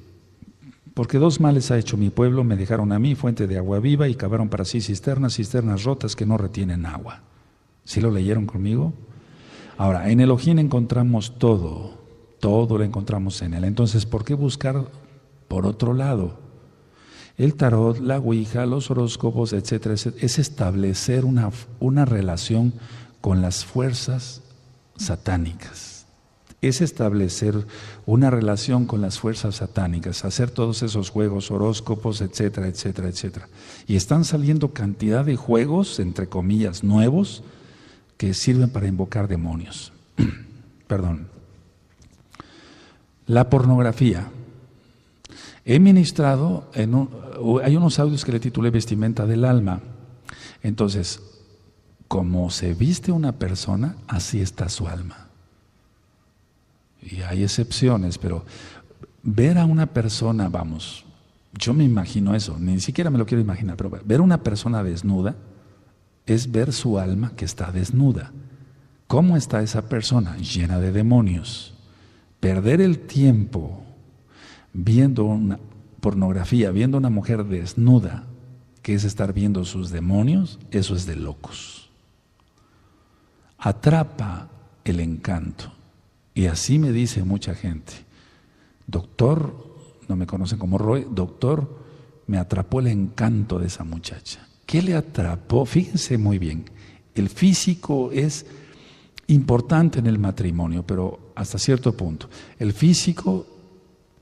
Porque dos males ha hecho mi pueblo, me dejaron a mí fuente de agua viva y cavaron para sí cisternas, cisternas rotas que no retienen agua. ¿Sí lo leyeron conmigo? Ahora, en Elohim encontramos todo lo encontramos en él. Entonces, ¿por qué buscar por otro lado? El tarot, la ouija, los horóscopos, etcétera, es establecer una relación con las fuerzas satánicas. Es establecer una relación con las fuerzas satánicas, hacer todos esos juegos, horóscopos, etcétera, etcétera, etcétera. Y están saliendo cantidad de juegos, entre comillas, nuevos, que sirven para invocar demonios. Perdón. La pornografía. He ministrado, hay unos audios que le titulé Vestimenta del Alma. Entonces, como se viste una persona, así está su alma. Y hay excepciones, pero ver a una persona, vamos, yo me imagino eso, ni siquiera me lo quiero imaginar, pero ver a una persona desnuda es ver su alma que está desnuda. ¿Cómo está esa persona? Llena de demonios. Perder el tiempo viendo una pornografía, viendo una mujer desnuda, que es estar viendo sus demonios, eso es de locos. Atrapa el encanto. Y así me dice mucha gente, doctor, no me conocen como Roy, doctor, me atrapó el encanto de esa muchacha. ¿Qué le atrapó? Fíjense muy bien, el físico es importante en el matrimonio, pero hasta cierto punto. El físico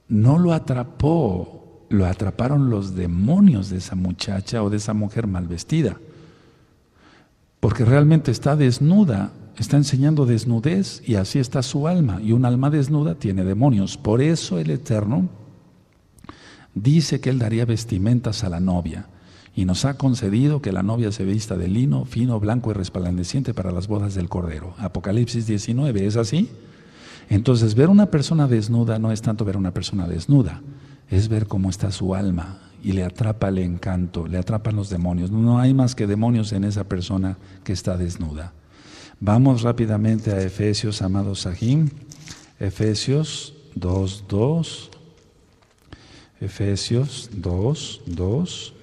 no lo atrapó, lo atraparon los demonios de esa muchacha o de esa mujer mal vestida, porque realmente está desnuda. Está enseñando desnudez y así está su alma. Y un alma desnuda tiene demonios. Por eso el Eterno dice que Él daría vestimentas a la novia. Y nos ha concedido que la novia se vista de lino, fino, blanco y resplandeciente para las bodas del Cordero. Apocalipsis 19, ¿es así? Entonces ver una persona desnuda no es tanto ver una persona desnuda, es ver cómo está su alma. Y le atrapa el encanto, le atrapan los demonios. No hay más que demonios en esa persona que está desnuda. Vamos rápidamente a Efesios, amados Sahim. Efesios 2:2. Efesios 2:2.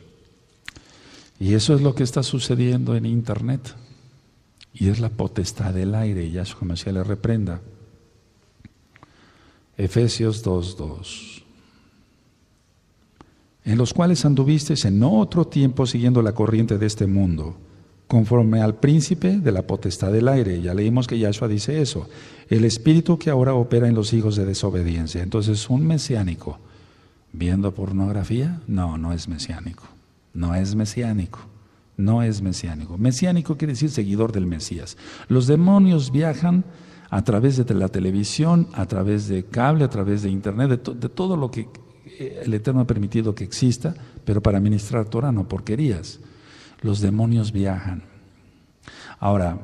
Y eso es lo que está sucediendo en internet. Y es la potestad del aire. Yahshua Mashiach le reprenda. Efesios 2:2. En los cuales anduvisteis en otro tiempo siguiendo la corriente de este mundo, conforme al príncipe de la potestad del aire. Ya leímos que Yahshua dice eso. El espíritu que ahora opera en los hijos de desobediencia. Entonces, un mesiánico viendo pornografía, no es mesiánico. No es mesiánico. No es mesiánico. Mesiánico quiere decir seguidor del Mesías. Los demonios viajan a través de la televisión, a través de cable, a través de internet, de todo lo que el Eterno ha permitido que exista, pero para ministrar Torah, no porquerías. Los demonios viajan. Ahora,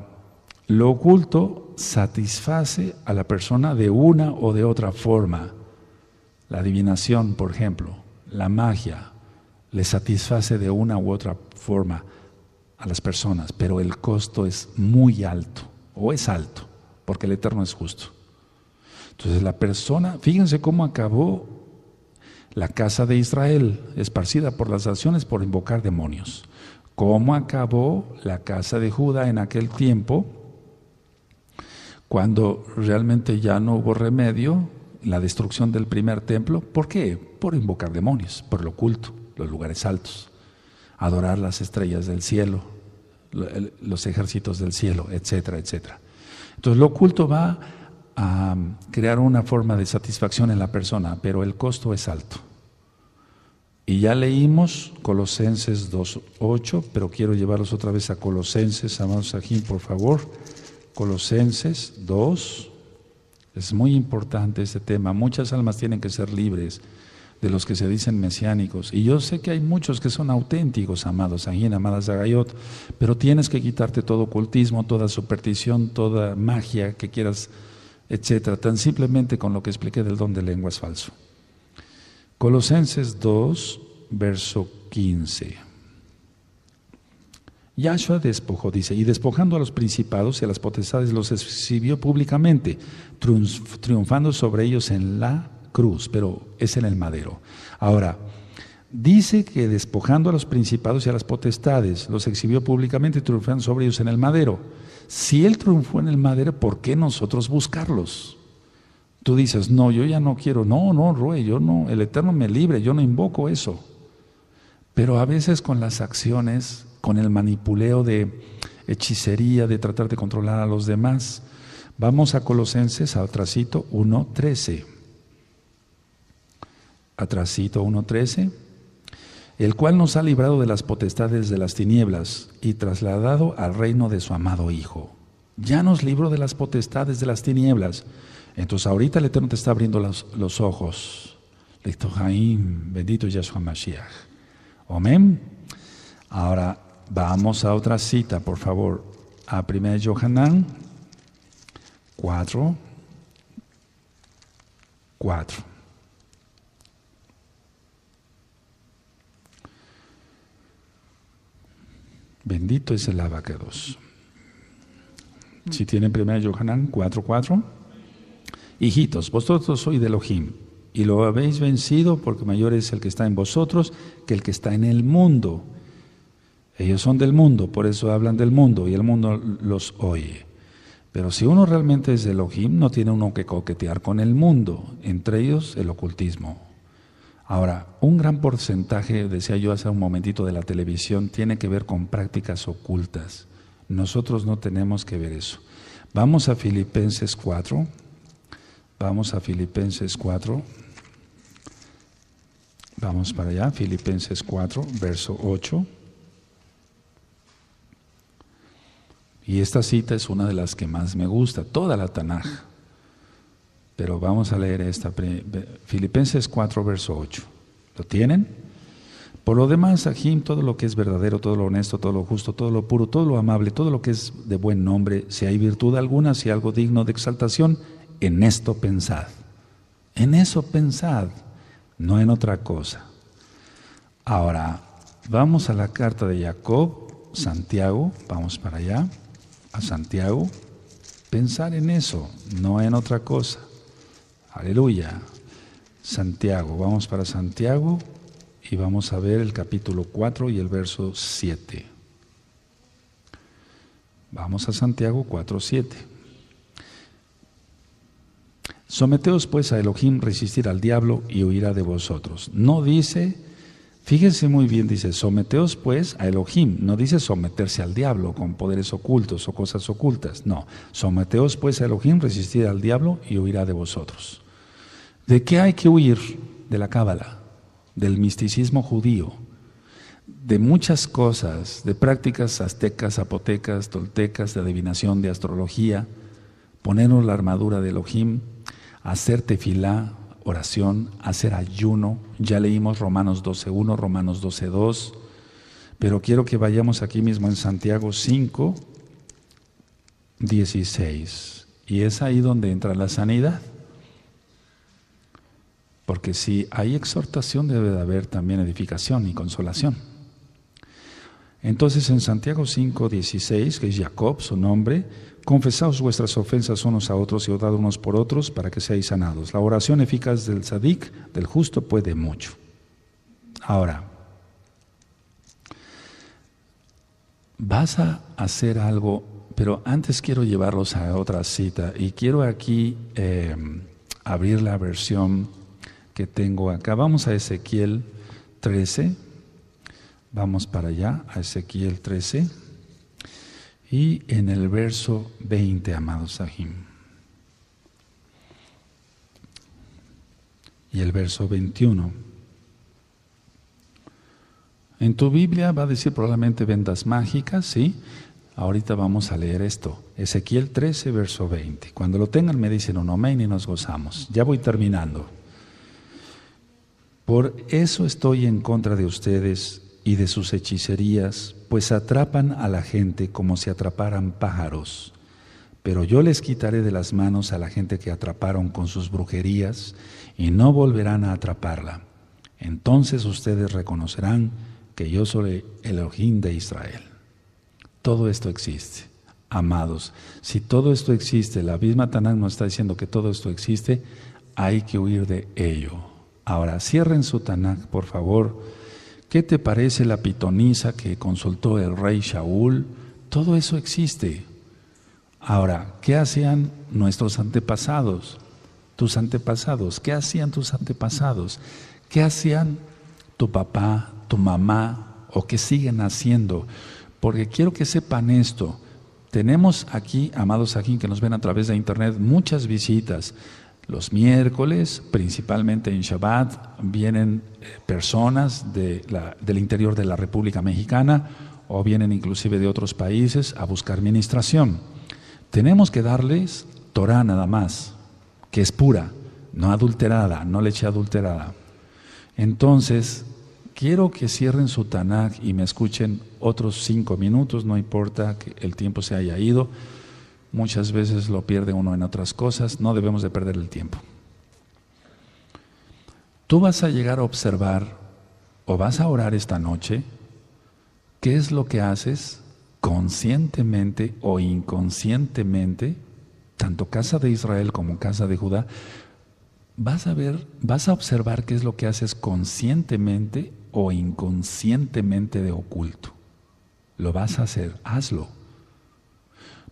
lo oculto satisface a la persona de una o de otra forma. La adivinación, por ejemplo, la magia, le satisface de una u otra forma a las personas, pero el costo es muy alto, o es alto, porque el Eterno es justo. Entonces la persona, fíjense cómo acabó la casa de Israel, esparcida por las naciones por invocar demonios. ¿Cómo acabó la casa de Judá en aquel tiempo, cuando realmente ya no hubo remedio, la destrucción del primer templo? ¿Por qué? Por invocar demonios, por lo oculto, los lugares altos, adorar las estrellas del cielo, los ejércitos del cielo, etcétera, etcétera. Entonces lo oculto va a crear una forma de satisfacción en la persona, pero el costo es alto. Y ya leímos Colosenses 2:8, pero quiero llevarlos otra vez a Colosenses, amados Sahim, por favor. Colosenses 2, es muy importante este tema. Muchas almas tienen que ser libres de los que se dicen mesiánicos. Y yo sé que hay muchos que son auténticos, amados Sahim, amadas Zagayot, pero tienes que quitarte todo ocultismo, toda superstición, toda magia que quieras, etcétera, tan simplemente con lo que expliqué del don de lengua es falso. Colosenses 2, verso 15. Yahshua despojó, dice, y despojando a los principados y a las potestades los exhibió públicamente, triunfando sobre ellos en la cruz, pero es en el madero. Ahora, dice que despojando a los principados y a las potestades, los exhibió públicamente, triunfando sobre ellos en el madero. Si Él triunfó en el madero, ¿por qué nosotros buscarlos? Tú dices, no, yo ya no quiero, no, Rue, yo no, el Eterno me libre, yo no invoco eso. Pero a veces con las acciones, con el manipuleo de hechicería, de tratar de controlar a los demás. Vamos a Colosenses, atrasito 1:13. Atrasito 1:13. El cual nos ha librado de las potestades de las tinieblas y trasladado al reino de su amado Hijo. Ya nos libró de las potestades de las tinieblas. Entonces ahorita el Eterno te está abriendo los ojos. Bendito Yahshua Mashiach. Amén. Ahora vamos a otra cita, por favor. A 1 Yohanan 4:4. Bendito es el abacados. Si tienen 1 Yohanan 4:4. Hijitos, vosotros sois de Elohim, y lo habéis vencido, porque mayor es el que está en vosotros que el que está en el mundo. Ellos son del mundo, por eso hablan del mundo, y el mundo los oye. Pero si uno realmente es de Elohim, no tiene uno que coquetear con el mundo, entre ellos el ocultismo. Ahora, un gran porcentaje, decía yo hace un momentito, de la televisión tiene que ver con prácticas ocultas. Nosotros no tenemos que ver eso. Vamos a Filipenses 4. Vamos a Filipenses 4. Vamos para allá, Filipenses 4, verso 8. Y esta cita es una de las que más me gusta, toda la Tanaj. Pero vamos a leer esta, Filipenses 4, verso 8. ¿Lo tienen? Por lo demás, Ajim, todo lo que es verdadero, todo lo honesto, todo lo justo, todo lo puro, todo lo amable, todo lo que es de buen nombre, si hay virtud alguna, si hay algo digno de exaltación, en esto pensad. En eso pensad, no en otra cosa. Ahora, vamos a la carta de Jacob, Santiago, vamos para allá, a Santiago. Pensar en eso, no en otra cosa. Aleluya. Santiago, vamos para Santiago y vamos a ver el capítulo 4 y el verso 7. Vamos a Santiago 4:7. Someteos pues a Elohim, resistir al diablo y huirá de vosotros. No dice, fíjense muy bien, dice, someteos pues a Elohim. No dice someterse al diablo con poderes ocultos o cosas ocultas. No, someteos pues a Elohim, resistir al diablo y huirá de vosotros. ¿De qué hay que huir? De la cábala, del misticismo judío, de muchas cosas, de prácticas aztecas, zapotecas, toltecas, de adivinación, de astrología, ponernos la armadura de Elohim, hacer tefilá, oración, hacer ayuno. Ya leímos Romanos 12:1, Romanos 12:2, pero quiero que vayamos aquí mismo en Santiago 5:16, y es ahí donde entra la sanidad. Porque si hay exhortación, debe de haber también edificación y consolación. Entonces en Santiago 5:16, que es Jacob, su nombre, confesaos vuestras ofensas unos a otros y orad unos por otros para que seáis sanados. La oración eficaz del tzadik, del justo, puede mucho. Ahora, vas a hacer algo, pero antes quiero llevarlos a otra cita y quiero aquí abrir la versión que tengo acá. Vamos a Ezequiel 13. Vamos para allá, a Ezequiel 13. Y en el verso 20, amados Sahim. Y el verso 21. En tu Biblia va a decir probablemente vendas mágicas, ¿sí? Ahorita vamos a leer esto. Ezequiel 13, verso 20. Cuando lo tengan me dicen un amén y nos gozamos. Ya voy terminando. Por eso estoy en contra de ustedes y de sus hechicerías, pues atrapan a la gente como si atraparan pájaros. Pero yo les quitaré de las manos a la gente que atraparon con sus brujerías y no volverán a atraparla. Entonces ustedes reconocerán que yo soy el Elohim de Israel. Todo esto existe. Amados, si todo esto existe, la misma Tanaj nos está diciendo que todo esto existe, hay que huir de ello. Ahora, cierren su Tanaj, por favor. ¿Qué te parece la pitonisa que consultó el rey Shaul? Todo eso existe. Ahora, ¿qué hacían nuestros antepasados? Tus antepasados, ¿qué hacían tus antepasados? ¿Qué hacían tu papá, tu mamá o qué siguen haciendo? Porque quiero que sepan esto. Tenemos aquí, amados aquí que nos ven a través de internet, muchas visitas. Los miércoles, principalmente en Shabbat, vienen personas del interior de la República Mexicana o vienen inclusive de otros países a buscar ministración. Tenemos que darles Torah nada más, que es pura, no adulterada, no leche adulterada. Entonces, quiero que cierren su Tanaj y me escuchen otros 5 minutos, no importa que el tiempo se haya ido. Muchas veces lo pierde uno en otras cosas, no debemos de perder el tiempo. Tú vas a llegar a observar o vas a orar esta noche, ¿qué es lo que haces conscientemente o inconscientemente, tanto casa de Israel como casa de Judá? Vas a observar qué es lo que haces conscientemente o inconscientemente de oculto. Lo vas a hacer, hazlo.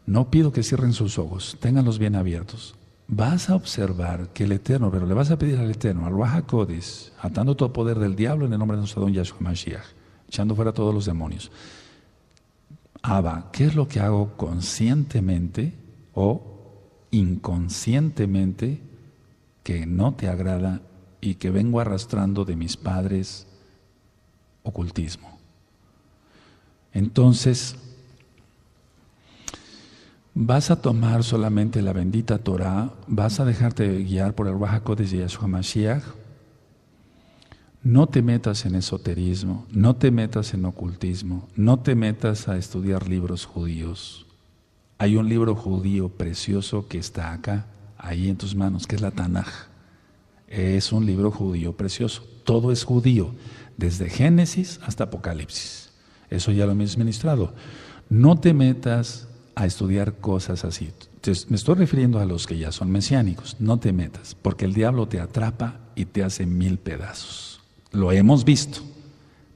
No pido que cierren sus ojos, ténganlos bien abiertos. Vas a observar que el Eterno, pero le vas a pedir al Eterno, al Ruach HaKodesh, atando todo poder del diablo en el nombre de nuestro don Yahshua Mashiach, echando fuera todos los demonios. Abba, ¿qué es lo que hago conscientemente o inconscientemente que no te agrada y que vengo arrastrando de mis padres ocultismo? Entonces, vas a tomar solamente la bendita Torah, vas a dejarte guiar por el Ruach HaKodesh de Yahshua Mashiach. No te metas en esoterismo, no te metas en ocultismo, no te metas a estudiar libros judíos. Hay un libro judío precioso que está acá, ahí en tus manos, que es la Tanaj. Es un libro judío precioso, todo es judío, desde Génesis hasta Apocalipsis. Eso ya lo hemos ministrado. No te metas a estudiar cosas así. Me estoy refiriendo a los que ya son mesiánicos. No te metas, porque el diablo te atrapa y te hace 1000 pedazos. Lo hemos visto.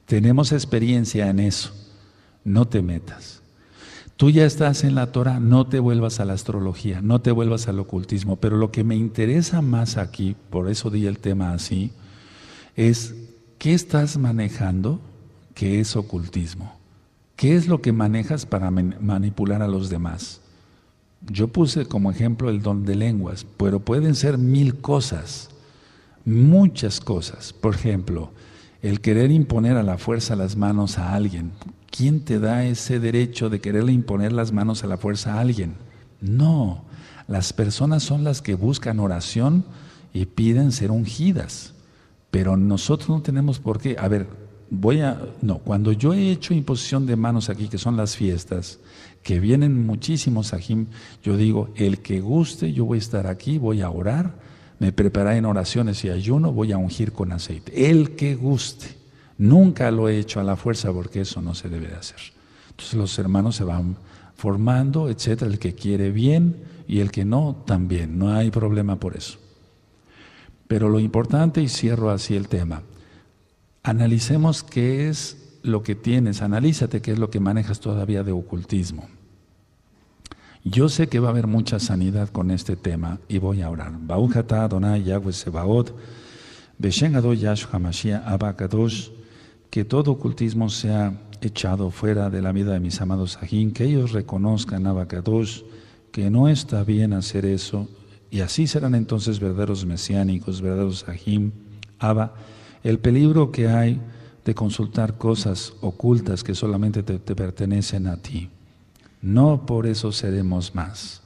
Tenemos experiencia en eso. No te metas. Tú ya estás en la Torah, no te vuelvas a la astrología, no te vuelvas al ocultismo. Pero lo que me interesa más aquí, por eso di el tema así, es ¿qué estás manejando que es ocultismo? ¿Qué es lo que manejas para manipular a los demás? Yo puse como ejemplo el don de lenguas, pero pueden ser 1000 cosas, muchas cosas. Por ejemplo, el querer imponer a la fuerza las manos a alguien. ¿Quién te da ese derecho de quererle imponer las manos a la fuerza a alguien? No, las personas son las que buscan oración y piden ser ungidas, pero nosotros no tenemos por qué. A ver, cuando yo he hecho imposición de manos aquí, que son las fiestas, que vienen muchísimos ajim, yo digo, el que guste, yo voy a estar aquí, voy a orar, me prepararé en oraciones y ayuno, voy a ungir con aceite. El que guste. Nunca lo he hecho a la fuerza porque eso no se debe de hacer. Entonces los hermanos se van formando, etcétera, el que quiere bien y el que no, también. No hay problema por eso. Pero lo importante, y cierro así el tema, analicemos qué es lo que tienes, analízate qué es lo que manejas todavía de ocultismo. Yo sé que va a haber mucha sanidad con este tema y voy a orar. Baruch atah Adonai Yahweh Sebaot, Beshem Adonai Yahshua Mashiach Abba Kadosh, que todo ocultismo sea echado fuera de la vida de mis amados Ajim, que ellos reconozcan Abba Kadosh, que no está bien hacer eso, y así serán entonces verdaderos mesiánicos, verdaderos Ajim, Abba. El peligro que hay de consultar cosas ocultas que solamente te pertenecen a ti. No por eso seremos más.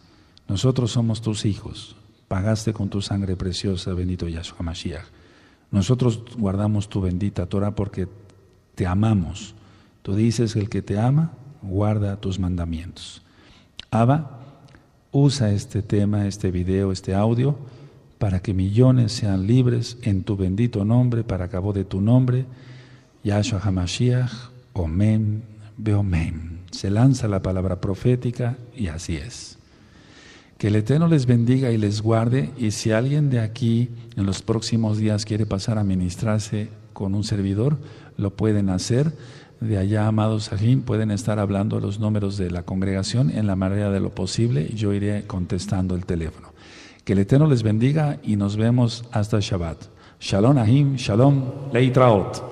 Nosotros somos tus hijos. Pagaste con tu sangre preciosa, bendito Yahshua Mashiach. Nosotros guardamos tu bendita Torah porque te amamos. Tú dices que el que te ama, guarda tus mandamientos. Abba, usa este tema, este video, este audio, para que millones sean libres en tu bendito nombre, para cabo de tu nombre, Yahshua HaMashiach, Omen, Beomen. Se lanza la palabra profética y así es. Que el Eterno les bendiga y les guarde. Y si alguien de aquí en los próximos días quiere pasar a ministrarse con un servidor, lo pueden hacer. De allá, amados Sahim, pueden estar hablando los números de la congregación en la manera de lo posible y yo iré contestando el teléfono. Que el Eterno les bendiga y nos vemos hasta Shabbat. Shalom Ahim, Shalom Leitraot.